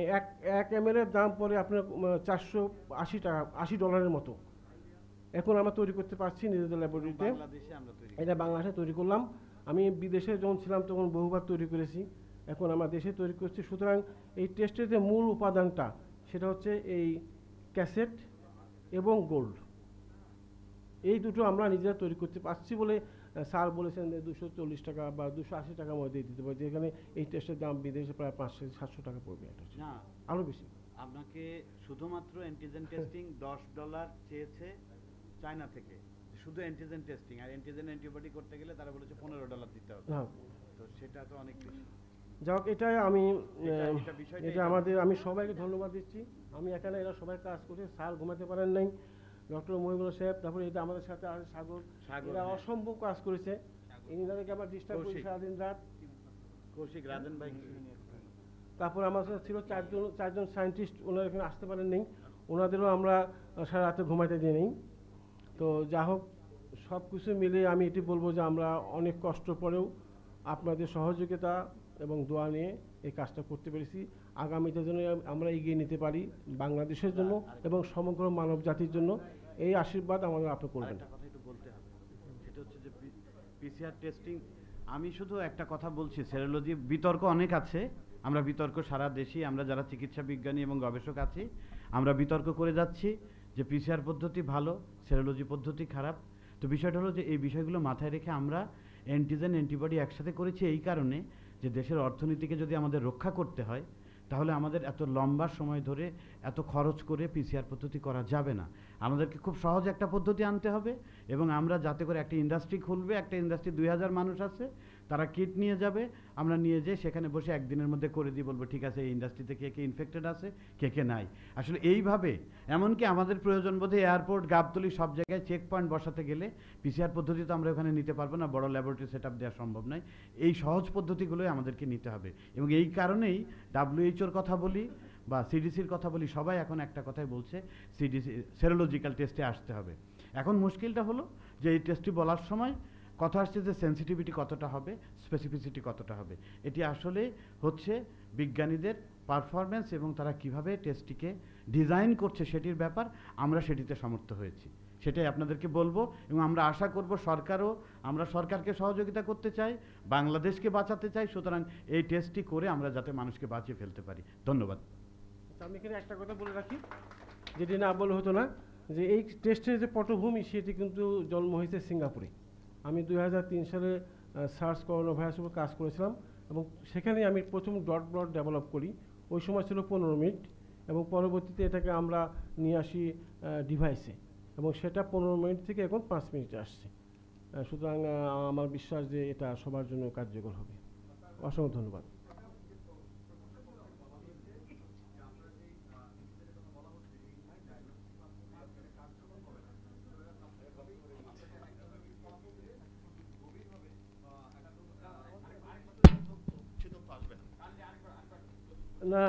এক ml এর দাম পরে আপনার $480 মতো। এখন আমরা তৈরি করতে পারছি নিজেদের ল্যাবরেটরিতে, এটা বাংলাদেশে তৈরি করলাম। আমি বিদেশে যখন ছিলাম তখন বহুবার তৈরি করেছি, এখন আমরা দেশে তৈরি করছি। সুতরাং এই টেস্টের যে মূল উপাদানটা, সেটা হচ্ছে এই ক্যাসেট এবং গোল্ড, এই দুটো আমরা নিজেরা তৈরি করতে পারছি বলে স্যার বলেছেন যে 240 টাকা বা 280 টাকার মধ্যে দিতে পারে, যেখানে এই টেস্টের দাম বিদেশে প্রায় 500-700 টাকা পড়বে। এটা আরও বেশি,
আপনাকে শুধুমাত্র অ্যান্টিজেন টেস্টিং $10 চেয়েছে চায়না থেকে, শুধু অ্যান্টিজেন টেস্টিং। আর অ্যান্টিজেন অ্যান্টিবডি করতে গেলে তারা বলেছে $15 দিতে হবে।
হ্যাঁ,
তো সেটা তো অনেক বেশি।
যাক এটাই আমি
এটা বিষয়টা
এটা আমাদের, আমি সবাইকে ধন্যবাদ দিচ্ছি। আমি এখানে এরা সবাই কাজ করছে, স্যার ঘুমাতে পারেন নাই, ডক্টর মহিবুল্লাহ সাহেব, তারপরে এটা আমাদের সাথে আছে সাগর, এরা
হ্যাঁ।
অসম্ভব কাজ করেছে। ইনাদেরকে আবার ডিস্টার্ব করি
কৌশিক।
সারাদিন রাত।
কৌশিক রাজেন ভাই
তারপর আমার সাথে ছিল চারজন সায়েন্টিস্ট, ওনারা এখানে আসতে পারেন নাই, ওনাদেরও আমরা সারা রাতে ঘুমাইতে দিই নেই। তো যা হোক, সব কিছু মিলে আমি এটি বলবো যে আমরা অনেক কষ্ট পরেও আপনাদের সহযোগিতা এবং দোয়া নিয়ে এই কাজটা করতে পেরেছি। আগামীতে যেন আমরা এগিয়ে নিতে পারি বাংলাদেশের জন্য এবং সমগ্র মানব জাতির জন্য, এই আশীর্বাদ আমাদের আপনি করবেন।
একটা কথা একটু বলতে হবে, সেটা হচ্ছে যে পিসিআর টেস্টিং, আমি শুধু একটা কথা বলছি, সেরোলজি বিতর্ক অনেক আছে, আমরা বিতর্ক সারা দেশেই, আমরা যারা চিকিৎসা বিজ্ঞানী এবং গবেষক আছি আমরা বিতর্ক করে যাচ্ছি যে পিসিআর পদ্ধতি ভালো, সেরোলজি পদ্ধতি খারাপ। তো বিষয়টা হলো যে এই বিষয়গুলো মাথায় রেখে আমরা অ্যান্টিজেন অ্যান্টিবডি একসাথে করেছি এই কারণে যে দেশের অর্থনীতিকে যদি আমাদের রক্ষা করতে হয় তাহলে আমাদের এত লম্বা সময় ধরে এত খরচ করে পিসিআর পদ্ধতি করা যাবে না। আমাদেরকে খুব সহজ একটা পদ্ধতি আনতে হবে এবং আমরা যাতে করে একটা ইন্ডাস্ট্রি খুলবে, একটা ইন্ডাস্ট্রি 2000 মানুষ আছে, তারা কিট নিয়ে যাবে, আমরা নিয়ে যেয়ে সেখানে বসে একদিনের মধ্যে করে দিই, বলবো ঠিক আছে এই ইন্ডাস্ট্রিতে কে কে ইনফেক্টেড আছে, কে কে নাই। আসলে এইভাবে, এমনকি আমাদের প্রয়োজন বোধে এয়ারপোর্ট, গাবতলী সব জায়গায় চেক পয়েন্ট বসাতে গেলে পিসিআর পদ্ধতি তো আমরা ওখানে নিতে পারবো না, বড় ল্যাবরেটরি সেট আপ দেওয়া সম্ভব নয়। এই সহজ পদ্ধতিগুলোই আমাদেরকে নিতে হবে এবং এই কারণেই WHO-র কথা বলি বা CDC-র কথা বলি, সবাই এখন একটা কথাই বলছে, CDC সেরোলজিক্যাল টেস্টে আসতে হবে। এখন মুশকিলটা হলো যে এই টেস্টটি বলার সময় কথা আসছে যে সেন্সিটিভিটি কতটা হবে, স্পেসিফিসিটি কতটা হবে। এটি আসলে হচ্ছে বিজ্ঞানীদের পারফরমেন্স এবং তারা কিভাবে টেস্টটিকে ডিজাইন করছে সেটির ব্যাপার, আমরা সেটিতে সমর্থ হয়েছি, সেটাই আপনাদেরকে বলবো। এবং আমরা আশা করব সরকারও, আমরা সরকারকে সহযোগিতা করতে চাই, বাংলাদেশকে বাঁচাতে চাই, সুতরাং এই টেস্টটি করে আমরা যাতে মানুষকে বাঁচিয়ে ফেলতে পারি। ধন্যবাদ।
আমি এখানে একটা কথা বলে রাখি, যেটি না বলে হতো না, যে এই টেস্টের যে পটভূমি সেটি কিন্তু জন্ম হয়েছে সিঙ্গাপুরে। আমি 2003 সালে সার্স করোনা ভাইরাসের উপর কাজ করেছিলাম এবং সেখানে আমি প্রথম ডট ব্লট ডেভেলপ করি। ওই সময় ছিল 15 মিনিট এবং পরবর্তীতে এটাকে আমরা নিয়ে আসি ডিভাইসে এবং সেটা 15 মিনিট থেকে এখন 5 মিনিটে আসছে। সুতরাং আমার বিশ্বাস যে এটা সবার জন্য কার্যকর হবে। অসংখ্য ধন্যবাদ। না,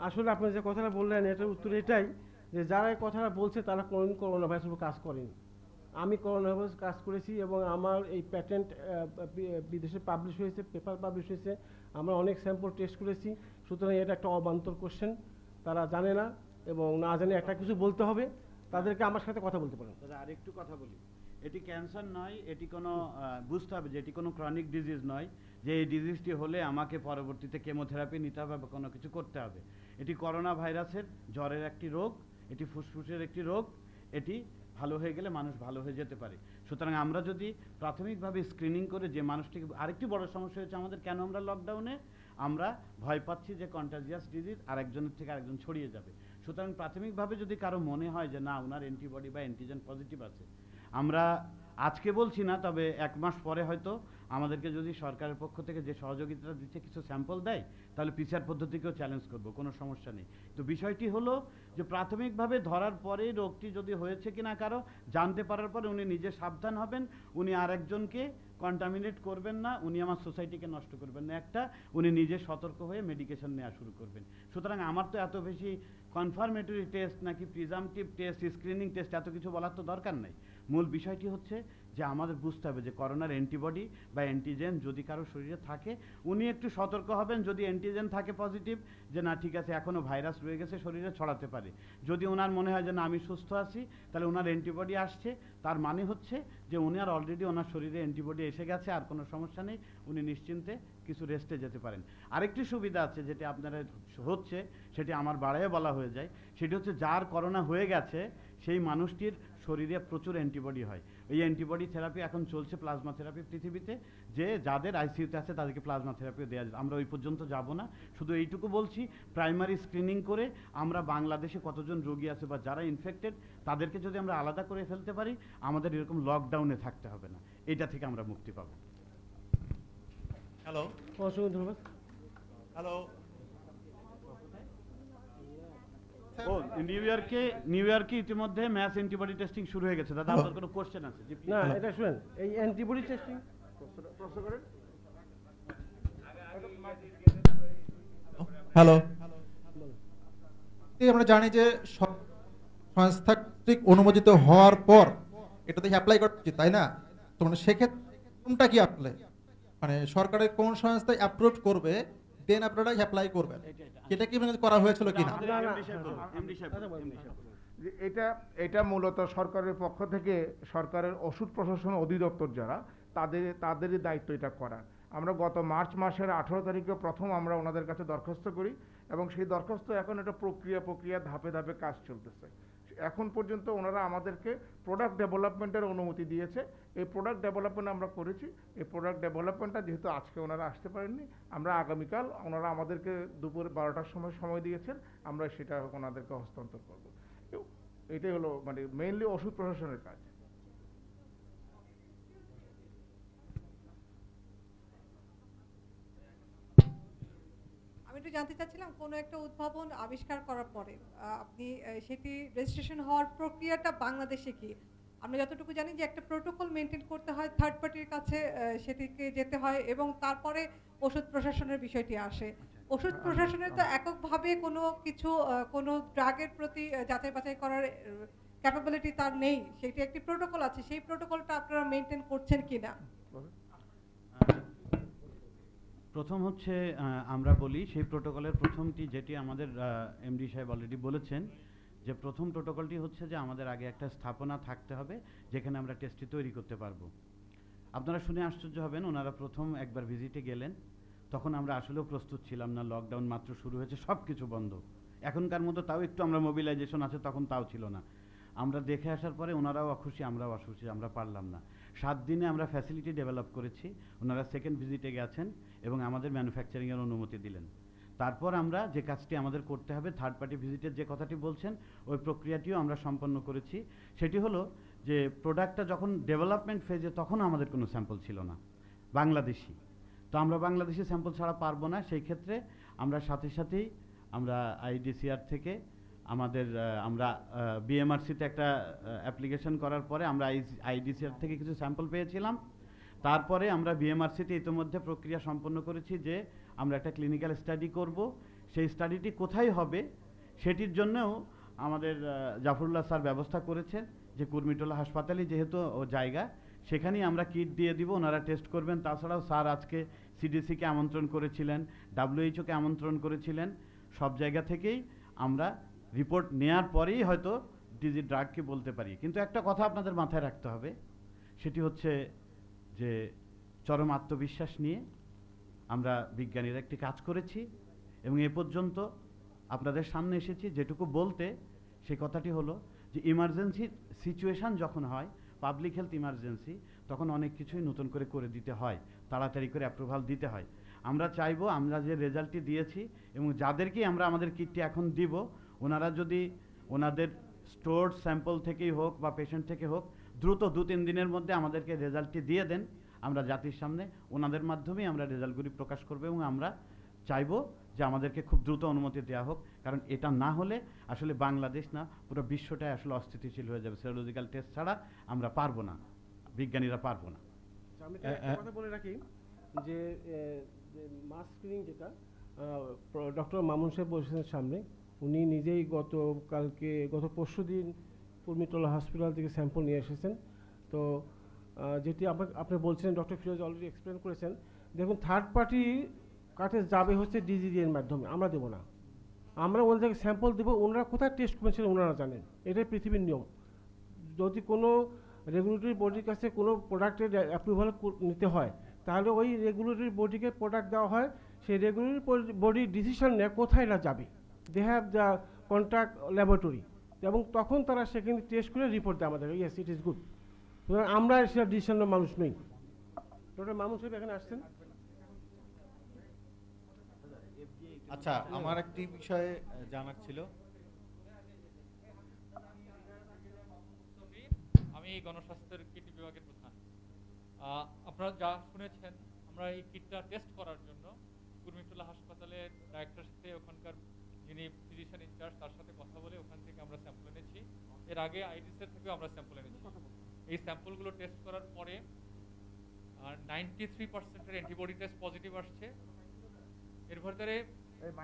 আসলে আপনি যে কথাটা বললেন এটার উত্তর এটাই যে যারা এই কথাটা বলছে তারা কোনোদিন করোনা ভাইরাসের উপর কাজ করেনি। আমি করোনা ভাইরাস কাজ করেছি এবং আমার এই প্যাটেন্ট বিদেশে পাবলিশ হয়েছে, পেপার পাবলিশ হয়েছে, আমরা অনেক স্যাম্পল টেস্ট করেছি। সুতরাং এটা একটা অবান্তর কোশ্চেন, তারা জানে না এবং না জানে একটা কিছু বলতে হবে, তাদেরকে আমার সাথে কথা বলতে পারেন।
দাদা আরেকটু কথা বলি, এটি ক্যান্সার নয়, এটি কোনো বুঝতে হবে যে এটি কোনো ক্রনিক ডিজিজ নয় যে এই ডিজিজটি হলে আমাকে পরবর্তীতে কেমোথেরাপি নিতে হবে বা কোনো কিছু করতে হবে। এটি করোনা ভাইরাসের জ্বরের একটি রোগ, এটি ফুসফুসের একটি রোগ, এটি ভালো হয়ে গেলে মানুষ ভালো হয়ে যেতে পারে। সুতরাং আমরা যদি প্রাথমিকভাবে স্ক্রিনিং করে যে মানুষটিকে, আরেকটি বড় সমস্যা হচ্ছে আমাদের, কেন আমরা লকডাউনে আমরা ভয় পাচ্ছি যে কন্টাজিয়াস ডিজিজ আরেকজনের থেকে আরেকজন ছড়িয়ে যাবে। সুতরাং প্রাথমিকভাবে যদি কারো মনে হয় যে না ওনার অ্যান্টিবডি বা অ্যান্টিজেন পজিটিভ আছে, আমরা আজকে বলছি না, তবে 1 মাস পরে হয়তো আমাদেরকে যদি সরকারের পক্ষ থেকে যে সহযোগিতা দিচ্ছে কিছু স্যাম্পল দেয়, তাহলে পিসিআর পদ্ধতিকেও চ্যালেঞ্জ করব, কোনো সমস্যা নেই। তো বিষয়টি হলো যে প্রাথমিকভাবে ধরার পরে রোগটি যদি হয়েছে কিনা কারো জানতে পারার পরে উনি নিজে সাবধান হবেন, উনি আরেকজনকে কন্টামিনেট করবেন না, উনি আমার সোসাইটিকে নষ্ট করবেন না, একটা উনি নিজে সতর্ক হয়ে মেডিকেশন নেওয়া শুরু করবেন। সুতরাং আমার তো এত বেশি কনফার্মেটরি টেস্ট নাকি প্রিজামটিভ টেস্ট, স্ক্রিনিং টেস্ট এত কিছু বলার তো দরকার নাই। মূল বিষয়টি হচ্ছে যে আমাদের বুঝতে হবে যে করোনার অ্যান্টিবডি বা অ্যান্টিজেন যদি কারো শরীরে থাকে উনি একটু সতর্ক হবেন। যদি অ্যান্টিজেন থাকে পজিটিভ, যে না ঠিক আছে এখনও ভাইরাস রয়ে গেছে শরীরে, ছড়াতে পারে। যদি ওনার মনে হয় যে না আমি সুস্থ আছি, তাহলে ওনার অ্যান্টিবডি আসছে, তার মানে হচ্ছে যে উনি আর অলরেডি ওনার শরীরে অ্যান্টিবডি এসে গেছে, আর কোনো সমস্যা নেই, উনি নিশ্চিন্তে কিছু রেস্টে যেতে পারেন। আরেকটি সুবিধা আছে যেটি আপনারা হচ্ছে, সেটি আমার বাড়াইয়ে বলা হয়ে যায়, সেটি হচ্ছে যার করোনা হয়ে গেছে সেই মানুষটির শরীরে প্রচুর অ্যান্টিবডি হয়। এই অ্যান্টিবডি থেরাপি এখন চলছে, প্লাজমা থেরাপি পৃথিবীতে, যে যাদের আইসিইউতে আছে তাদেরকে প্লাজমা থেরাপিও দেওয়া যায়। আমরা ওই পর্যন্ত যাব না, শুধু এইটুকু বলছি প্রাইমারি স্ক্রিনিং করে আমরা বাংলাদেশে কতজন রোগী আছে বা যারা ইনফেক্টেড তাদেরকে যদি আমরা আলাদা করে ফেলতে পারি, আমাদের এরকম লকডাউনে থাকতে হবে না, এটা থেকে আমরা মুক্তি পাবো।
হ্যালো
অসংখ্য ধন্যবাদ।
হ্যালো
ও নিউ ইয়র্কে ইতিমধ্যে ম্যাস অ্যান্টিবডি টেস্টিং শুরু হয়ে গেছে। দাদা আপনার কোনো কোশ্চেন আছে? জি, please।
না, এটা শুনেন, এই অ্যান্টিবডি টেস্টিং
হ্যালো আমরা জানি যে সংস্থা কর্তৃক অনুমোদিত হওয়ার পর এটাতে অ্যাপ্লাই করা উচিত, তাই না? তো মানে সেক্ষেত্রে কোনটা কি আসলে মানে সরকারের কোন সংস্থা অ্যাপ্রুভ করবে দেন আপনারা অ্যাপ্লাই করবেন, এটা কি মানে করা হয়েছিল কিনা?
যে এটা মূলত সরকারের পক্ষ থেকে, সরকারের ওষুধ প্রশাসন অধিদপ্তর যারা, তাদেরই দায়িত্ব এটা করার। আমরা গত মার্চ মাসের 18 তারিখে প্রথম আমরা ওনাদের কাছে দরখাস্ত করি এবং সেই দরখাস্ত এখন একটা প্রক্রিয়া ধাপে ধাপে কাজ চলতেছে। এখন পর্যন্ত ওনারা আমাদেরকে প্রোডাক্ট ডেভেলপমেন্টের অনুমতি দিয়েছে। এই প্রোডাক্ট ডেভেলপমেন্ট আমরা করেছি। এই প্রোডাক্ট ডেভেলপমেন্টটা যেহেতু আজকে ওনারা আসতে পারেননি, আমরা আগামীকাল, ওনারা আমাদেরকে দুপুর 12টার সময় দিয়েছেন, আমরা সেটা ওনাদেরকে হস্তান্তর করব। এটাই হলো মানে মেইনলি ওষুধ প্রশাসনের কাজ।
আমি একটু জানতে চাচ্ছিলাম, কোনো একটা উদ্ভাবন আবিষ্কার করার পরে আপনি সেটি রেজিস্ট্রেশন হওয়ার প্রক্রিয়াটা বাংলাদেশে কি? আমরা যতটুকু জানি যে একটা প্রোটোকল মেনটেন করতে হয়, থার্ড পার্টির কাছে সেটিকে যেতে হয় এবং তারপরে ওষুধ প্রশাসনের বিষয়টি আসে। ওষুধ প্রশাসনের তো এককভাবে কোনো কিছু কোনো ড্রাগের প্রতি যাচাই বাছাই করার ক্যাপাবিলিটি তার নেই, সেটি একটি প্রোটোকল আছে, সেই প্রোটোকলটা আপনারা মেনটেন করছেন কিনা?
প্রথম হচ্ছে আমরা বলি সেই প্রোটোকলের প্রথমটি, যেটি আমাদের এমডি সাহেব অলরেডি বলেছেন, যে প্রথম প্রোটোকলটি হচ্ছে যে আমাদের আগে একটা স্থাপনা থাকতে হবে যেখানে আমরা টেস্টটি তৈরি করতে পারবো। আপনারা শুনে আশ্চর্য হবেন, ওনারা প্রথম একবার ভিজিটে গেলেন, তখন আমরা আসলেও প্রস্তুত ছিলাম না, লকডাউন মাত্র শুরু হয়েছে, সব কিছু বন্ধ। এখনকার মতো তাও একটু আমরা মোবিলাইজেশন আছে, তখন তাও ছিল না। আমরা দেখে আসার পরে ওনারাও অখুশি, আমরাও অখুশি, আমরা পারলাম না। 7 দিনে আমরা ফ্যাসিলিটি ডেভেলপ করেছি, ওনারা সেকেন্ড ভিজিটে গেছেন এবং আমাদের ম্যানুফ্যাকচারিংয়ের অনুমতি দিলেন। তারপর আমরা যে কাজটি আমাদের করতে হবে, থার্ড পার্টি ভিজিটের যে কথাটি বলছেন, ওই প্রক্রিয়াটিও আমরা সম্পন্ন করেছি। সেটি হলো যে প্রোডাক্টটা যখন ডেভেলপমেন্ট ফেজে, তখন আমাদের কোনো স্যাম্পল ছিল না বাংলাদেশি। তো আমরা বাংলাদেশি স্যাম্পল ছাড়া পারবো না। সেই ক্ষেত্রে আমরা সাথেই আমরা আইডিসিআর থেকে আমাদের আমরা বিএমআরসিতে একটা অ্যাপ্লিকেশন করার পরে আমরা আইডিসিআর থেকে কিছু স্যাম্পল পেয়েছিলাম। তারপরে আমরা বিএমআরসিতে ইতিমধ্যে প্রক্রিয়া সম্পন্ন করেছি যে আমরা একটা ক্লিনিক্যাল স্টাডি করব। সেই স্টাডিটি কোথায় হবে সেটির জন্যও আমাদের জাফরুল্লাহ স্যার ব্যবস্থা করেছেন, যে কুর্মিটোলা হাসপাতালে যেহেতু ও জায়গা, সেখানেই আমরা কিট দিয়ে দিব, ওনারা টেস্ট করবেন। তাছাড়াও স্যার আজকে সিডিসিকে আমন্ত্রণ করেছিলেন, ডাব্লিউএইচওকে আমন্ত্রণ করেছিলেন। সব জায়গা থেকেই আমরা রিপোর্ট নেয়ার পরেই হয়তো ডিজি ড্রাগকে বলতে পারি। কিন্তু একটা কথা আপনাদের মাথায় রাখতে হবে, সেটি হচ্ছে যে চরম আত্মবিশ্বাস নিয়ে আমরা বিজ্ঞানীরা একটি কাজ করেছি এবং এ পর্যন্ত আপনাদের সামনে এসেছি। যেটুকু বলতে, সেই কথাটি হলো যে ইমার্জেন্সি সিচুয়েশান যখন হয়, পাবলিক হেলথ ইমার্জেন্সি, তখন অনেক কিছুই নতুন করে দিতে হয়, তাড়াতাড়ি করে অ্যাপ্রুভাল দিতে হয়। আমরা চাইবো আমরা যে রেজাল্টটি দিয়েছি এবং যাদেরকেই আমরা আমাদের কিটটি এখন দিব, ওনারা যদি ওনাদের স্টোরড স্যাম্পল থেকেই হোক বা পেশেন্ট থেকে হোক, দ্রুত 2-3 দিনের মধ্যে আমাদেরকে রেজাল্টটি দিয়ে দেন, আমরা জাতির সামনে ওনাদের মাধ্যমেই আমরা রেজাল্টগুলি প্রকাশ করব এবং আমরা চাইবো যে আমাদেরকে খুব দ্রুত অনুমতি দেওয়া হোক। কারণ এটা না হলে আসলে বাংলাদেশ না, পুরো বিশ্বটাই আসলে অস্থিতিশীল হয়ে যাবে। সেরোলজিক্যাল টেস্ট ছাড়া আমরা পারবো না, বিজ্ঞানীরা পারবো না।
আমি একটা কথা বলে রাখি যে মাস স্ক্রিনিং যেটা ডক্টর মামুন সাহেব বলছেন সামনে, উনি নিজেই গত পরশুদিন কুর্মিটোলা হসপিটাল থেকে স্যাম্পল নিয়ে এসেছেন। তো যেটি আপনি বলছেন, ডক্টর ফিরোজ অলরেডি এক্সপ্লেন করেছেন। দেখুন, থার্ড পার্টি কাছে যাবে হচ্ছে ডিজিডিএর মাধ্যমে, আমরা দেবো না। আমরা ওনাদেরকে স্যাম্পল দেবো, ওনারা কোথায় টেস্ট করেছেন ওনারা জানেন, এটাই পৃথিবীর নিয়ম। যদি কোনো রেগুলেটরি বডির কাছে কোনো প্রোডাক্টের অ্যাপ্রুভাল নিতে হয়, তাহলে ওই রেগুলেটরি বডিকে প্রোডাক্ট দেওয়া হয়, সেই রেগুলেটরি বডি ডিসিশন নেয় কোথায় না যাবে। They have the contract laboratory, এবং তখন তারা সেখানে টেস্ট করে রিপোর্ট দেয় আমাদেরকে, ইয়েস ইট ইজ গুড। সুতরাং আমরা সেটা ডিসিশনের মানুষ নই। ডক্টর মামুন সাহেব এখানে আসছেন।
আচ্ছা, আমার একটি বিষয়ে জানার ছিল।
আমি গণস্বাস্থ্যের কিট বিভাগের প্রধান। আপনারা যা শুনেছেন, আমরা এই কিটটা টেস্ট করার জন্য কুর্মিটোলা হাসপাতালের ডাইরেক্টরের সাথে ওখানকার যিনি ফিজিশিয়ান ইনচার্জ তার সাথে কথা বলে ওখান থেকে আমরা স্যাম্পল এনেছি। এর আগে আইডিসের থেকেও আমরা স্যাম্পল এনেছি। এই স্যাম্পলগুলো টেস্ট করার পরে 93% অ্যান্টিবডি টেস্ট পজিটিভ আসছে। এর ভিতরে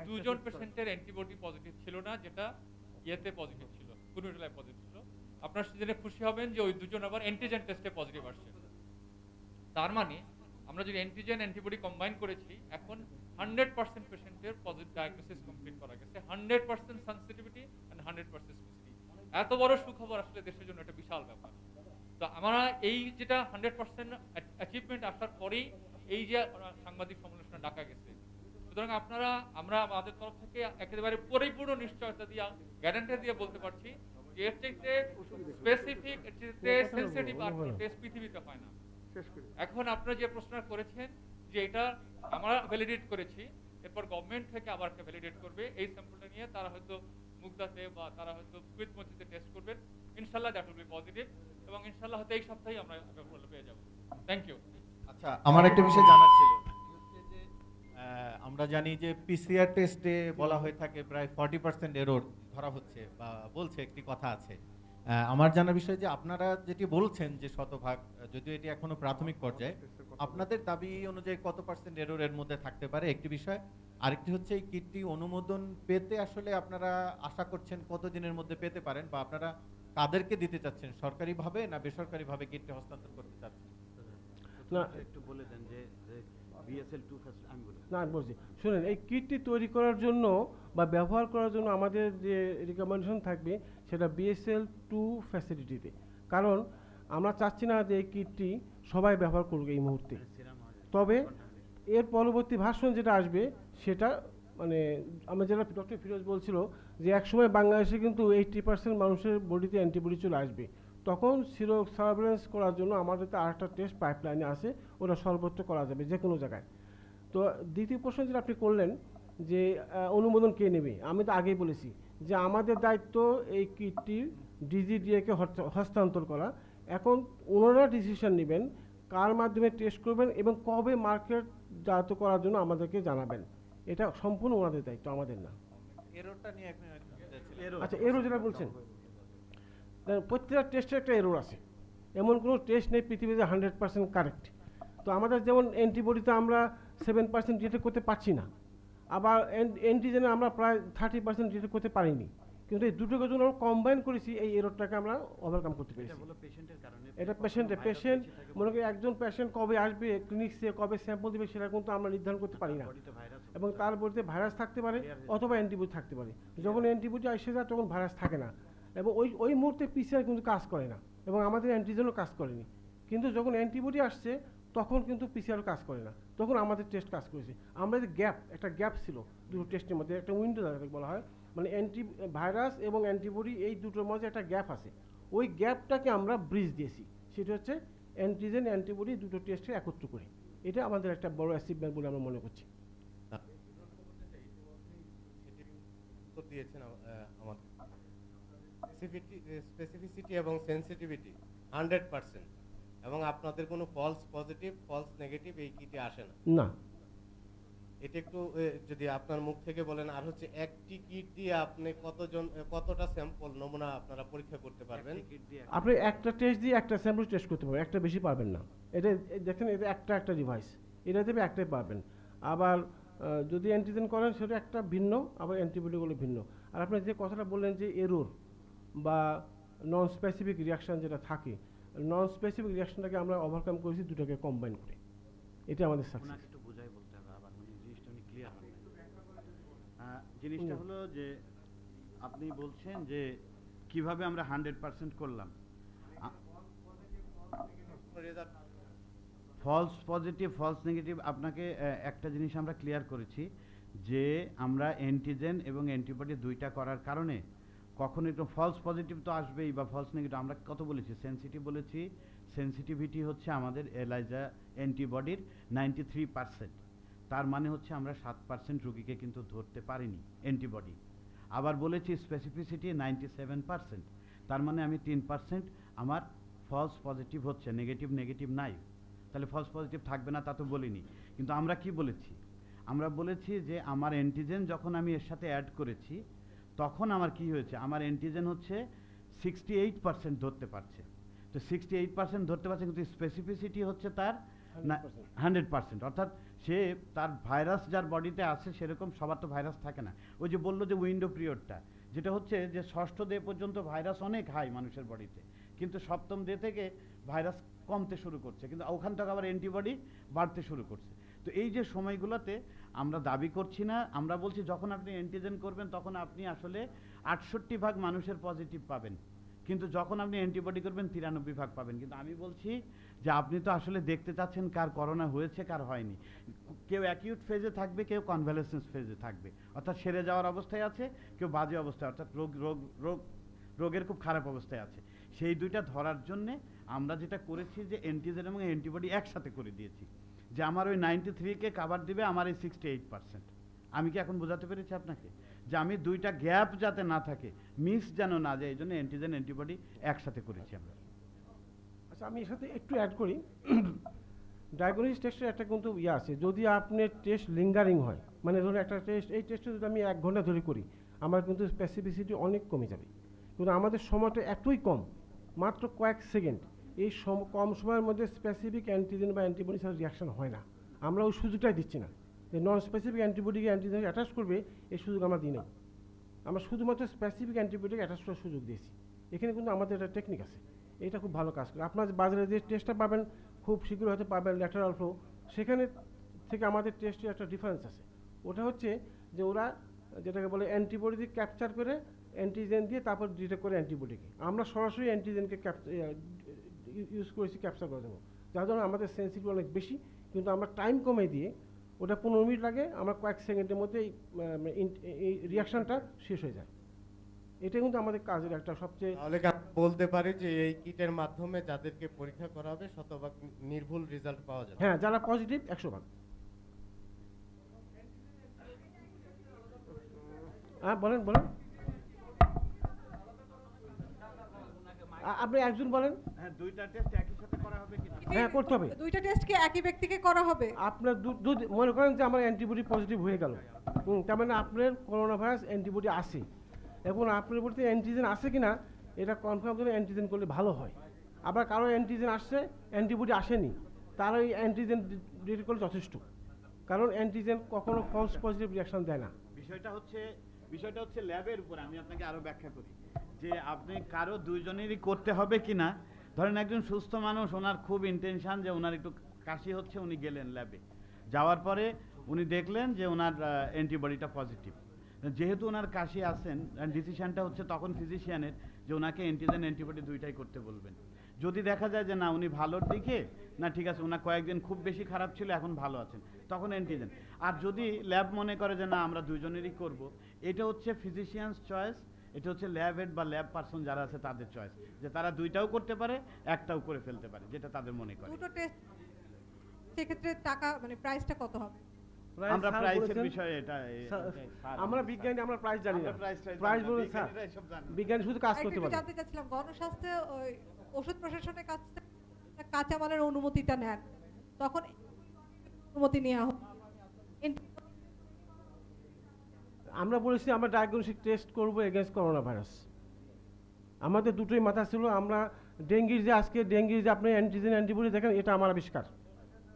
2জন পেশেন্টের অ্যান্টিবডি পজিটিভ ছিল না, যেটা ইয়েতে পজিটিভ ছিল, কুর্মিটোলায় পজিটিভ ছিল। আপনারা জেনে খুশি হবেন যে ওই 2জন আবার অ্যান্টিজেন টেস্টে পজিটিভ আসছে। তার মানে আমরা যদি অ্যান্টিজেন অ্যান্টিবডি কম্বাইন করেছি, এখন 100% পেশেন্টের পজিটিভ ডায়াগনোসিস কমপ্লিট করা গেছে, 100% সেনসিটিভিটি এন্ড 100% স্পেসিফিটি। এত বড় সুখবর আসলে দেশের জন্য একটা বিশাল ব্যাপার। তো আমরা এই যেটা 100% অ্যাচিভমেন্ট আসার পরেই এই যে সাংবাদিক সম্মেলনটা ডাকা গেছে। সুতরাং আমরা আমাদের তরফ থেকে একেবারে পরিপূর্ণ নিশ্চয়তা দিয়ে গ্যারান্টি দিয়ে বলতে পারছি যে এর চাইতে স্পেসিফিক, এর চাইতে সেনসিটিভ আর কোনো টেস্ট পৃথিবীতে হয় না। এখন আপনারা যে প্রশ্ন করেছেন যে এটা আমরা ভ্যালিডেট করেছি, এরপর গভর্নমেন্ট থেকে আবার ভ্যালিডেট করবে এই স্যাম্পলটা নিয়ে, তারা হয়তো মুগদাতে বা তারা হয়তো কুইত মসজিদে টেস্ট করবেন। ইনশাআল্লাহ দ্যাট উইল বি পজিটিভ এবং ইনশাআল্লাহ হয়তো এই সপ্তাহেই আমরা পেয়ে যাব। Thank you.
আচ্ছা, আমার একটা বিষয় জানার ছিল। আমরা জানি যে পিসিআর টেস্টে বলা হয়ে থাকে প্রায় 40% এরর ধরা হচ্ছে বা বলছে, একটি কথা আছে। আমার জানার বিষয় যে আপনারা যেটি বলছেন যে শতভাগ, যদিও এটি এখনো প্রাথমিক পর্যায়ে, আপনাদের দাবি অনুযায়ী কত পার্সেন্ট এরর এর মধ্যে থাকতে পারে একটি বিষয়। আরেকটি হচ্ছে এই কিটটি অনুমোদন পেতে আসলে আপনারা আশা করছেন কতদিনের মধ্যে পেতে পারেন, বা আপনারা কাদেরকে দিতে চাচ্ছেন, সরকারিভাবে না বেসরকারিভাবে কিটটি হস্তান্তর করতে চাচ্ছেন?
না,
একটু বলে দেন যে বিএসএল 2 ফার্স্ট আমি বলি।
না বলছি, শুনেন, এই কিটটি তৈরি করার জন্য বা ব্যবহার করার জন্য আমাদের যে রিকমেন্ডেশন থাকবে সেটা বিএসএল 2 ফ্যাসিলিটিতে। কারণ আমরা চাচ্ছি না যে এই কিটটি সবাই ব্যবহার করুক এই মুহূর্তে। তবে এর পরবর্তী ভার্সন যেটা আসবে সেটা মানে আমরা যেটা ডক্টর ফিরোজ বলছিল যে একসময় বাংলাদেশে কিন্তু 80% মানুষের বডিতে অ্যান্টিবডি চলে আসবে, তখন সিরো সার্ভেলেন্স করার জন্য আমাদের তো আরেকটা টেস্ট পাইপলাইনে আছে, ওটা সর্বোচ্চ করা যাবে যে কোনো জায়গায়। তো দ্বিতীয় প্রশ্ন যেটা আপনি করলেন যে অনুমোদন কে নেবে, আমি তো আগেই বলেছি যে আমাদের দায়িত্ব এই কিটটি ডিজিডিএকে হস্তান্তর করা। এখন ওনারা ডিসিশন নেবেন কার মাধ্যমে টেস্ট করবেন এবং কবে মার্কেট জাত করার জন্য আমাদেরকে জানাবেন। এটা সম্পূর্ণ ওনাদের দায়িত্ব, আমাদের না।
এররটা নিয়ে আপনি
আচ্ছা, এরও যেটা বলছেন, প্রত্যেকটা টেস্টের একটা এরর আছে, এমন কোনো টেস্ট নেই পৃথিবীতে 100% কারেক্ট। তো আমাদের যেমন অ্যান্টিবডিতে আমরা 7% ডিটেক্ট করতে পারছি না, আবার অ্যান্টিজেনে আমরা প্রায় 30% ডিটেক্ট করতে পারিনি, কিন্তু এই দুটোকে জন্য আমরা কম্বাইন করেছি, এই এররটাকে আমরা ওভারকাম করতে পেরেছি। এটা পেশেন্ট মনে করি একজন পেশেন্ট কবে আসবে ক্লিনিক্সে, কবে স্যাম্পল দেবে সেটা কিন্তু আমরা নির্ধারণ করতে পারি না, এবং তার বলতে ভাইরাস থাকতে পারে অথবা অ্যান্টিবডি থাকতে পারে। যখন অ্যান্টিবডি এসে যায় তখন ভাইরাস থাকে না, এবং ওই মুহূর্তে পিসিআর কিন্তু কাজ করে না, এবং আমাদের অ্যান্টিজেনও কাজ করেনি। কিন্তু যখন অ্যান্টিবডি আসছে তখন কিন্তু পিসিআরও কাজ করে না, তখন আমাদের টেস্ট কাজ করেছে। আমরা যে একটা গ্যাপ ছিল দুটো টেস্টের মধ্যে, একটা উইন্ডো বলা হয়, মানে ভাইরাস এবং অ্যান্টিবডি এই দুটোর মধ্যে একটা গ্যাপ আছে, ওই গ্যাপটাকে আমরা ব্রিজ দিয়েছি। সেটা হচ্ছে অ্যান্টিজেন অ্যান্টিবডি দুটো টেস্টে একত্র করে। এটা আমাদের একটা বড় অ্যাচিভমেন্ট বলে আমরা মনে করছি।
দিয়েছেন আমাদের স্পেসিফিসিটি এবং সেনসিটিভিটি 100%, এবং আপনাদের কোনো ফলস পজিটিভ ফলস নেগেটিভ এই কিটে আসে না।
না,
এটা একটু যদি আপনার মুখ থেকে বলেন। আর হচ্ছে একটি কিট দিয়ে আপনি কতটা স্যাম্পল নমুনা আপনারা পরীক্ষা করতে পারবেন?
আপনি একটা টেস্ট দিয়ে একটা স্যাম্পল টেস্ট করতে পারবেন, একটা বেশি পারবেন না। এটা দেখেন, এটা একটা ডিভাইস, এটা দেবে একটাই পারবেন। আবার যদি অ্যান্টিজেন করেন সেটা একটা ভিন্ন, আবার অ্যান্টিবডিগুলো ভিন্ন। আর আপনি যে কথাটা বললেন যে এরর বা নন স্পেসিফিক রিয়াকশান যেটা থাকে, নন স্পেসিফিক রিয়াকশনটাকে আমরা ওভারকাম করেছি দুটোকে কম্বাইন করে। এটা আমাদের সাকসেস।
একটু বুঝাই বলতে হবে আবার, মানে জিনিসটা উনি ক্লিয়ার হন। জিনিসটা হলো যে আপনি বলছেন যে কিভাবে আমরা 100% করলাম। ফলস পজিটিভ ফলস নেগেটিভ, আপনাকে একটা জিনিস আমরা ক্লিয়ার করেছি যে আমরা অ্যান্টিজেন এবং অ্যান্টিবডি দুইটা করার কারণে কখন একটু ফলস পজিটিভ তো আসবেই বা ফলস নেগেটিভ। আমরা কত বলেছি সেন্সিটিভ বলেছি, সেন্সিটিভিটি হচ্ছে আমাদের এলাইজা অ্যান্টিবডির 93%। তার মানে হচ্ছে আমরা 7% রোগীকে কিন্তু ধরতে পারিনি অ্যান্টিবডি। আবার বলেছি স্পেসিফিসিটি 97%, তার মানে আমি 3% আমার ফলস পজিটিভ হচ্ছে, নেগেটিভ নাই। তাহলে ফলস পজিটিভ থাকবে না তা তো বলিনি। কিন্তু আমরা কি বলেছি, আমরা বলেছি যে আমার অ্যান্টিজেন যখন আমি এর সাথে অ্যাড করেছি তখন আমার কি হয়েছে, আমার অ্যান্টিজেন হচ্ছে 68% ধরতে পারছে। তো 68% ধরতে পারছে, কিন্তু স্পেসিফিসিটি হচ্ছে তার 100%। অর্থাৎ সে তার ভাইরাস যার বডিতে আছে সেরকম সবার তো ভাইরাস থাকে না। ওই যে বললো যে উইন্ডো পিরিয়ডটা, যেটা হচ্ছে যে 6ষ্ঠ ডে পর্যন্ত ভাইরাস অনেক হাই মানুষের বডিতে, কিন্তু 7ম ডে থেকে ভাইরাস কমতে শুরু করছে, কিন্তু ওখান থেকে আবার অ্যান্টিবডি বাড়তে শুরু করছে। তো এই যে সময়গুলোতে আমরা দাবি করছি না, আমরা বলছি যখন আপনি অ্যান্টিজেন করবেন তখন আপনি আসলে 68% মানুষের পজিটিভ পাবেন, কিন্তু যখন আপনি অ্যান্টিবডি করবেন 93% পাবেন। কিন্তু আমি বলছি যে আপনি তো আসলে দেখতে চাচ্ছেন কার করোনা হয়েছে কার হয়নি। কেউ অ্যাকিউট ফেজে থাকবে, কেউ কনভ্যালেসেন্স ফেজে থাকবে, অর্থাৎ সেরে যাওয়ার অবস্থায় আছে, কেউ বাজে অবস্থায়, অর্থাৎ রোগের খুব খারাপ অবস্থায় আছে। সেই দুইটা ধরার জন্যে আমরা যেটা করেছি যে অ্যান্টিজেন এবং অ্যান্টিবডি একসাথে করে দিয়েছি, যে আমার ওই 93-কে কাভার দিবে আমার এই 68%। আমি কি এখন বোঝাতে পেরেছি আপনাকে যে আমি দুইটা গ্যাপ যাতে না থাকে, মিস যেন না যায়, এই জন্য অ্যান্টিজেন অ্যান্টিবডি একসাথে করেছি আমরা।
আচ্ছা, আমি এর সাথে একটু অ্যাড করি। ডায়াগনোসিস টেস্টের একটা কিন্তু ইয়ে আছে, যদি আপনার টেস্ট লিঙ্গারিং হয়, মানে ধরুন একটা টেস্ট, এই টেস্টে যদি আমি 1 ঘন্টা ধরে করি আমার কিন্তু স্পেসিফিসিটি অনেক কমে যাবে, কিন্তু আমাদের সময়টা এতই কম, মাত্র কয়েক সেকেন্ড। এই কম সময়ের মধ্যে স্পেসিফিক অ্যান্টিজেন বা অ্যান্টিবডি ছাড়া রিয়াকশন হয় না। আমরা ওই সুযোগটাই দিচ্ছি না, যে নন স্পেসিফিক অ্যান্টিবডিকে অ্যান্টিজেন অ্যাটাচ করবে এই সুযোগ আমরা দিই না। আমরা শুধুমাত্র স্পেসিফিক অ্যান্টিবডিকে অ্যাটাচ করার সুযোগ দিয়েছি। এখানে কিন্তু আমাদের একটা টেকনিক আছে, এটা খুব ভালো কাজ করে। আপনার বাজারে যে টেস্টটা পাবেন খুব শীঘ্রই হয়তো পাবেন ল্যাটারাল ফ্লো, সেখানে থেকে আমাদের টেস্টের একটা ডিফারেন্স আছে। ওটা হচ্ছে যে ওরা যেটাকে বলে অ্যান্টিবডি দিয়ে ক্যাপচার করে অ্যান্টিজেন দিয়ে তারপর ডিটেক্ট করে অ্যান্টিবডিকে, আমরা সরাসরি অ্যান্টিজেনকে ইউজ করেছি ক্যাপচার করার জন্য, যার জন্য আমাদের সেন্সিটিভ অনেক বেশি, কিন্তু আমরা টাইম কমে দিয়ে ওটা 15 মিনিট লাগে, আমরা কয়েক সেকেন্ডের মধ্যে এই রিয়াকশানটা শেষ হয়ে যায়। এটা কিন্তু আমাদের কাজের একটা সবচেয়ে।
তাহলে কি আমরা বলতে পারি যে এই কিটের মাধ্যমে যাদেরকে পরীক্ষা করা হবে শতভাগ নির্ভুল রেজাল্ট পাওয়া যাবে?
হ্যাঁ, যারা পজিটিভ 100%। হ্যাঁ, বলেন। আপনি একজন বলেন।
হ্যাঁ, দুইটা টেস্ট একই সাথে করা হবে কিনা?
হ্যাঁ, করতে হবে।
দুইটা টেস্ট কি একই ব্যক্তিকে করা হবে?
আপনার মনে করেন যে আমার অ্যান্টিবডি পজিটিভ হয়ে গেল, তার মানে আপনার করোনা ভাইরাস অ্যান্টিবডি আছে, এবং আপনার বলতে অ্যান্টিজেন আছে কিনা এটা কনফার্ম করে অ্যান্টিজেন করলে ভালো হয়। আবার কারো অ্যান্টিজেন আসছে অ্যান্টিবডি আসেনি, তার ওই অ্যান্টিজেন ডিটেক্ট করলে যথেষ্ট, কারণ অ্যান্টিজেন কখনো ফলস পজিটিভ রিয়াকশন দেয় না।
বিষয়টা হচ্ছে ল্যাবের উপর। আমি আপনাকে আরো ব্যাখ্যা করি যে আপনি কারো দুইজনেরই করতে হবে কিনা। ধরেন একজন সুস্থ মানুষ, ওনার খুব ইন্টেনশন যে ওনার একটু কাশি হচ্ছে, উনি গেলেন ল্যাবে, যাওয়ার পরে উনি দেখলেন যে ওনার অ্যান্টিবডিটা পজিটিভ। যেহেতু ওনার কাশি আসেন, ডিসিশনটা হচ্ছে তখন ফিজিশিয়ানের যে ওনাকে অ্যান্টিজেন অ্যান্টিবডি দুইটাই করতে বলবেন। যদি দেখা যায় যে না উনি ভালোর দিকে, না ঠিক আছে ওনার কয়েকদিন খুব বেশি খারাপ ছিল এখন ভালো আছেন, তখন অ্যান্টিজেন। আর যদি ল্যাব মনে করে যে না আমরা দুইজনেরই করব, এটা হচ্ছে ফিজিশিয়ানস চয়েস, এটা হচ্ছে ল্যাব হেড বা ল্যাব পারসন যারা আছে তাদের চয়েস, যে তারা দুইটাও করতে পারে, একটাও করে ফেলতে পারে, যেটা তাদের মনে করে।
দুটো টেস্ট সেক্ষেত্রে টাকা মানে প্রাইসটা কত হবে?
আমরা প্রাইসের বিষয়ে
আমরা বিজ্ঞানী, আমরা প্রাইস জানি না।
প্রাইস
বলুন স্যার, বিজ্ঞানী শুধু কাজ করতে পারে।
জানতে চাচ্ছিলাম গণস্বাস্থ্য ওষুধ প্রশাসনের কাছ থেকে কাঁচামালের অনুমতিটা নেন, তখন অনুমতি নেওয়া হয়।
আমরা বলেছি আমরা ডায়াগনস্টিক টেস্ট করব এগেইনস্ট করোনা ভাইরাস। আমাদের দুটোই মাথা ছিল। আমরা ডেঙ্গির যে আপনি অ্যান্টিজেন অ্যান্টিবডি দেখেন, এটা আমার আবিষ্কার,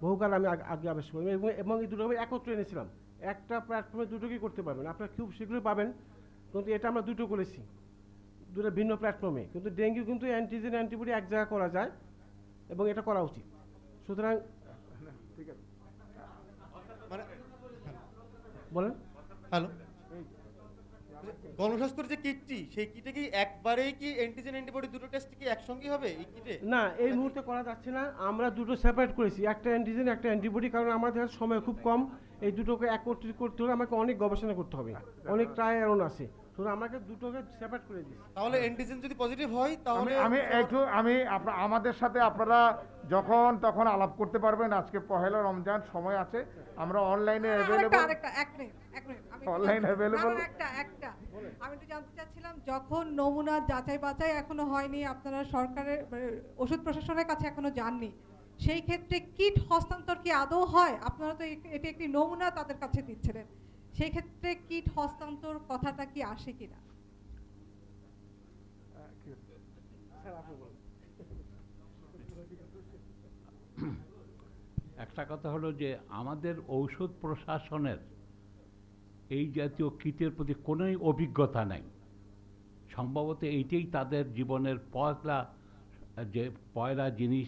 বহুকাল আমি আগে আবিষ্কার করি, এবং এই দুটো আমি একত্রে এনেছিলাম। একটা প্ল্যাটফর্মে দুটোকেই করতে পারবেন, আপনারা খুব শীঘ্রই পাবেন। কিন্তু এটা আমরা দুটো করেছি, দুটো ভিন্ন প্ল্যাটফর্মে। কিন্তু ডেঙ্গি কিন্তু অ্যান্টিজেন অ্যান্টিবডি এক জায়গায় করা যায়, এবং এটা করা উচিত। সুতরাং ঠিক আছে, বলেন।
হ্যালো,
গণস্বাস্থ্যের যে কিটটি, সেই কিটে কি একবারেই কি অ্যান্টিজেন অ্যান্টিবডি দুটো টেস্ট কি একসঙ্গে হবে এই কিটে?
না, এই মুহূর্তে করা যাচ্ছে না। আমরা দুটো সেপারেট করেছি, একটা অ্যান্টিজেন একটা অ্যান্টিবডি, কারণ আমাদের হাতে সময় খুব কম। এই দুটোকে একত্রিত করতে হলে আমাকে অনেক গবেষণা করতে হবে, অনেক ট্রাই অ্যারন আছে, তো আমাকে দুটোকে সেপারেট করে দিচ্ছি।
তাহলে অ্যান্টিজেন যদি পজিটিভ হয় তাহলে
আমাদের সাথে আপনারা যখন তখন আলাপ করতে পারবেন। আজকে পহেলা রমজান, সময় আছে, আমরা অনলাইনে অ্যাভেলেবল। Online available.
আমি একটু জানতে চাচ্ছিলাম, যখন নমুনা যাচাই বাছাই এখনো হয়নি, আপনারা সরকারের ওষুধ প্রশাসনের কাছে এখনো যাননি, সেই ক্ষেত্রে কিট হস্তান্তর কি আদৌ হয়? আপনারা তো এটি একটি নমুনা তাদের কাছে দিচ্ছিলেন, সেই ক্ষেত্রে কিট হস্তান্তর কথাটা কি আসে কিনা?
একটা কথা হলো যে আমাদের ঔষধ প্রশাসনের এই জাতীয় কিটের প্রতি কোনোই অভিজ্ঞতা নাই। সম্ভবত এইটাই তাদের জীবনের পয়লা জিনিস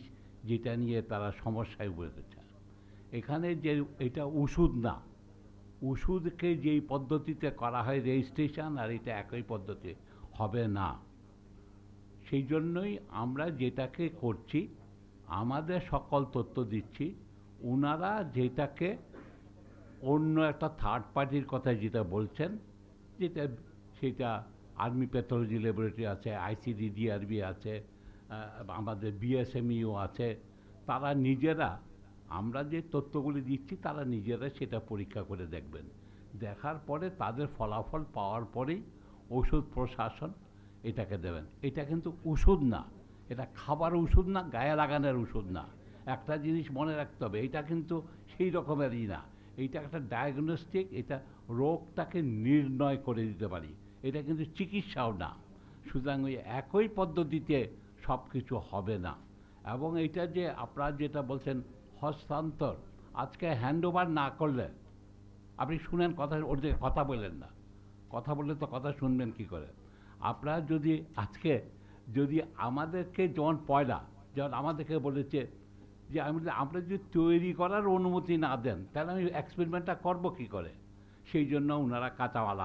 যেটা নিয়ে তারা সমস্যায় পড়েছে। এখানে যে এটা ওষুধ না, ওষুধকে যেই পদ্ধতিতে করা হয় রেজিস্ট্রেশন, আর এটা একই পদ্ধতি হবে না। সেই জন্যই আমরা যেটাকে করছি, আমাদের সকল তথ্য দিচ্ছি, ওনারা যেটাকে অন্য একটা থার্ড পার্টির কথা যেটা বলছেন, সেটা আর্মি প্যাথোলজি ল্যাবরেটরি আছে, আইসিডি ডিআরবি আছে, আমাদের বিএসএমইও আছে, তারা নিজেরা, আমরা যে তথ্যগুলি দিচ্ছি তারা নিজেরা সেটা পরীক্ষা করে দেখবেন। দেখার পরে তাদের ফলাফল পাওয়ার পরেই ওষুধ প্রশাসন এটাকে দেবেন। এটা কিন্তু ওষুধ না, এটা খাবার ওষুধ না, গায়ে লাগানোর ওষুধ না। একটা জিনিস মনে রাখতে হবে, এটা কিন্তু সেই রকমেরই না। এইটা একটা ডায়াগনস্টিক, এটা রোগটাকে নির্ণয় করে দিতে পারি, এটা কিন্তু চিকিৎসাও না। সুতরাং ওই একই পদ্ধতিতে সব কিছু হবে না। এবং এইটা যে আপনারা যেটা বলছেন হস্তান্তর, আজকে হ্যান্ডওভার না করলে, আপনি শুনেন কথা, ওর দিকে কথা বললেন না, কথা বললে তো কথা শুনবেন কি করে? আপনারা যদি আজকে যদি আমাদেরকে যেমন যেমন আমাদেরকে বলেছে যে আমরা যদি তৈরি করার অনুমতি না দেন তাহলে আমি এক্সপেরিমেন্টটা করবো কী করে? সেই জন্য ওনারা কাঁচামাল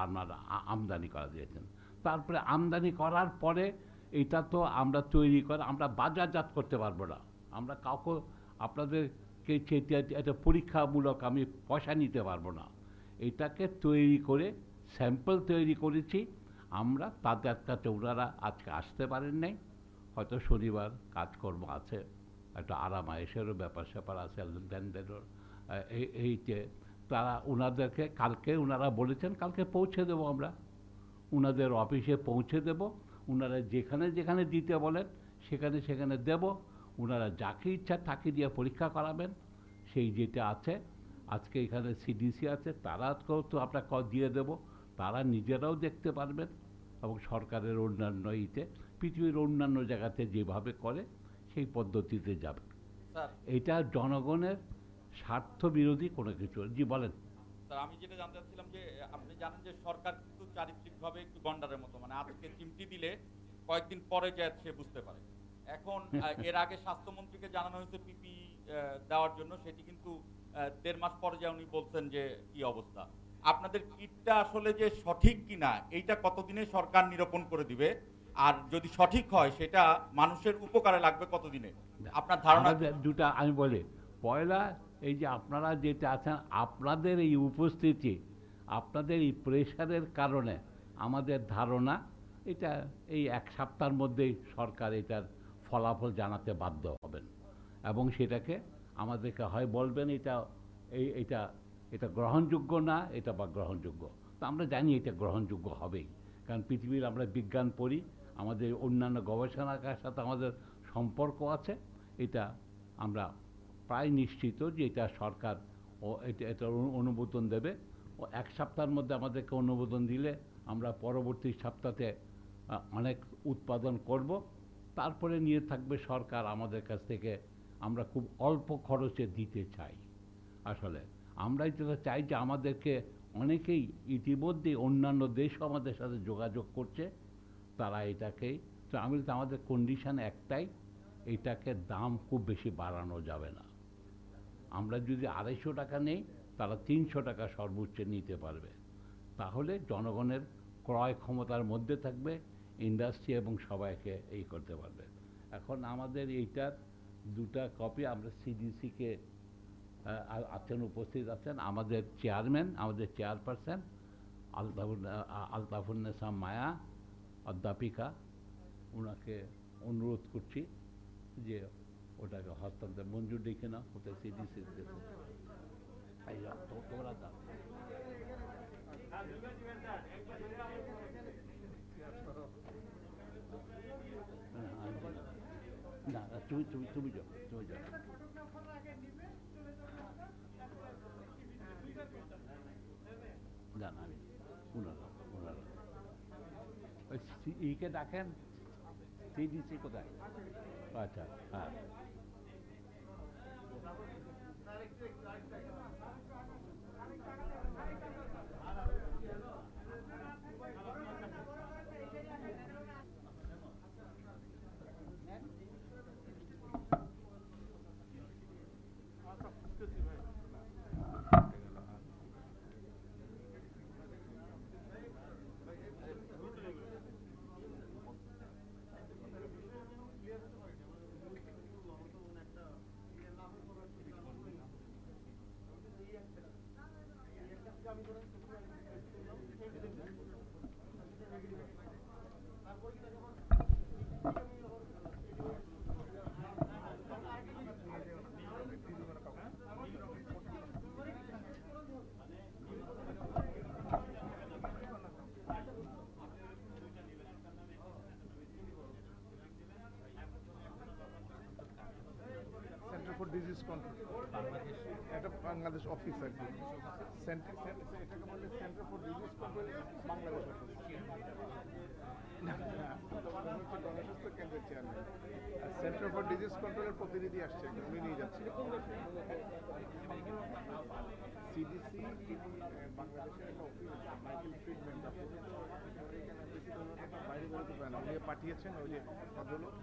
আমদানি করা দিয়েছেন। তারপরে আমদানি করার পরে এটা তো আমরা তৈরি করে আমরা বাজারজাত করতে পারবো না। আমরা কাউকে আপনাদেরকে এটা পরীক্ষামূলক আমি পয়সা নিতে পারবো না। এটাকে তৈরি করে স্যাম্পল তৈরি করেছি আমরা, তাদের কাছে ওনারা আজকে আসতে পারেন নাই, হয়তো শনিবার কাজকর্ম আছে, একটা আরাম আয়েসেরও ব্যাপার স্যাপার আছে, লেনদেনের এইতে তারা ওনাদেরকে কালকে ওনারা বলেছেন কালকে পৌঁছে দেবো, আমরা ওনাদের অফিসে পৌঁছে দেব। ওনারা যেখানে যেখানে দিতে বলেন সেখানে সেখানে দেব। ওনারা যাকে ইচ্ছা তাকে দিয়ে পরীক্ষা করাবেন। সেই যেটা আছে আজকে এখানে সিডিসি আছে, তারাকেও তো আমরা দিয়ে দেব, তারা নিজেরাও দেখতে পারবেন। এবং সরকারের অন্যান্য পৃথিবীর অন্যান্য জায়গাতে যেভাবে করে সেই পদ্ধতিতে যাবে। এটা জনগণের স্বার্থ বিরোধী কোনো কিছু। জি বলেন
স্যার, আমি যেটা জানতে চাচ্ছিলাম যে আপনি জানেন যে সরকার কিন্তু চারিত্রিকভাবে একটু গন্ডারের মতো, মানে আজকে চিমটি দিলে কয়েকদিন পরে যা সে বুঝতে পারে। এখন এর আগে স্বাস্থ্যমন্ত্রীকে জানানো হয়েছে পিপি দেওয়ার জন্য, সেটি কিন্তু 1.5 মাস পরে যা উনি বলছেন যে কি অবস্থা। আপনাদের কিটটা আসলে যে সঠিক কিনা এইটা কতদিনে সরকার নিরূপণ করে দিবে, আর যদি সঠিক হয় সেটা মানুষের উপকারে লাগবে কতদিনে আপনার ধারণা?
দুটা আমি বলি, পয়লা এই যে আপনারা যেটা আছেন, আপনাদের এই উপস্থিতি, আপনাদের এই প্রেশারের কারণে আমাদের ধারণা এটা এই 1 সপ্তাহের মধ্যেই সরকার এটার ফলাফল জানাতে বাধ্য হবেন। এবং সেটাকে আমাদেরকে হয় বলবেন এটা গ্রহণযোগ্য না, এটা বা গ্রহণযোগ্য। তো আমরা জানি এটা গ্রহণযোগ্য হবেই, কারণ পৃথিবীর আমরা বিজ্ঞান পড়ি, আমাদের অন্যান্য গবেষণার সাথে আমাদের সম্পর্ক আছে। এটা আমরা প্রায় নিশ্চিত যে এটা সরকার এটা অনুমোদন দেবে। 1 সপ্তাহের মধ্যে আমাদেরকে অনুমোদন দিলে আমরা পরবর্তী সপ্তাহে অনেক উৎপাদন করব। তারপরে নিয়ে থাকবে সরকার আমাদের কাছ থেকে। আমরা খুব অল্প খরচে দিতে চাই। আসলে আমরা যেটা চাই যে আমাদেরকে অনেকেই ইতিমধ্যে অন্যান্য দেশও আমাদের সাথে যোগাযোগ করছে, তারা এটাকেই তো আমাদের কন্ডিশন একটাই, এটাকে দাম খুব বেশি বাড়ানো যাবে না। আমরা যদি 250 টাকা নেই, তারা 300 টাকা সর্বোচ্চ নিতে পারবে। তাহলে জনগণের ক্রয় ক্ষমতার মধ্যে থাকবে, ইন্ডাস্ট্রি এবং সবাইকে এই করতে পারবে। এখন আমাদের এইটার দুটা কপি আমরা সিডিসিকে আছেন, উপস্থিত আছেন আমাদের চেয়ারম্যান, আমাদের চেয়ারপারসন আলতাফুন্নেসা মায়া অধ্যাপিকা, ওনাকে অনুরোধ করছি যে ওটাকে হস্তান্তর মঞ্জুর ডেকে না ওটা সিডিসি তোমরা দাও। না তুমি যাও, তুমি যাও। না আমি ওনারা ওই ইকে ডাকেন, সিডিসি কোথায়? আচ্ছা হ্যাঁ।
সেন্টার ফর ডিজিজ কন্ট্রোল এটা বাংলাদেশ অফিস আর কি, এটাকে বলে centre for disease control Bangladesh office. জনস্বাস্থ্য কেন্দ্রের চেয়ারম্যান আর সেন্টার ফর ডিজিজ কন্ট্রোলের প্রতিনিধি আসছে, উনি নিয়ে যাচ্ছে। সিডিসি বাংলাদেশের একটা অফিস, মাইকেল ফ্রিডম্যান বাইরে বেরোতে পারে না, উনি পাঠিয়েছেন ওই যে ভদ্রলোক।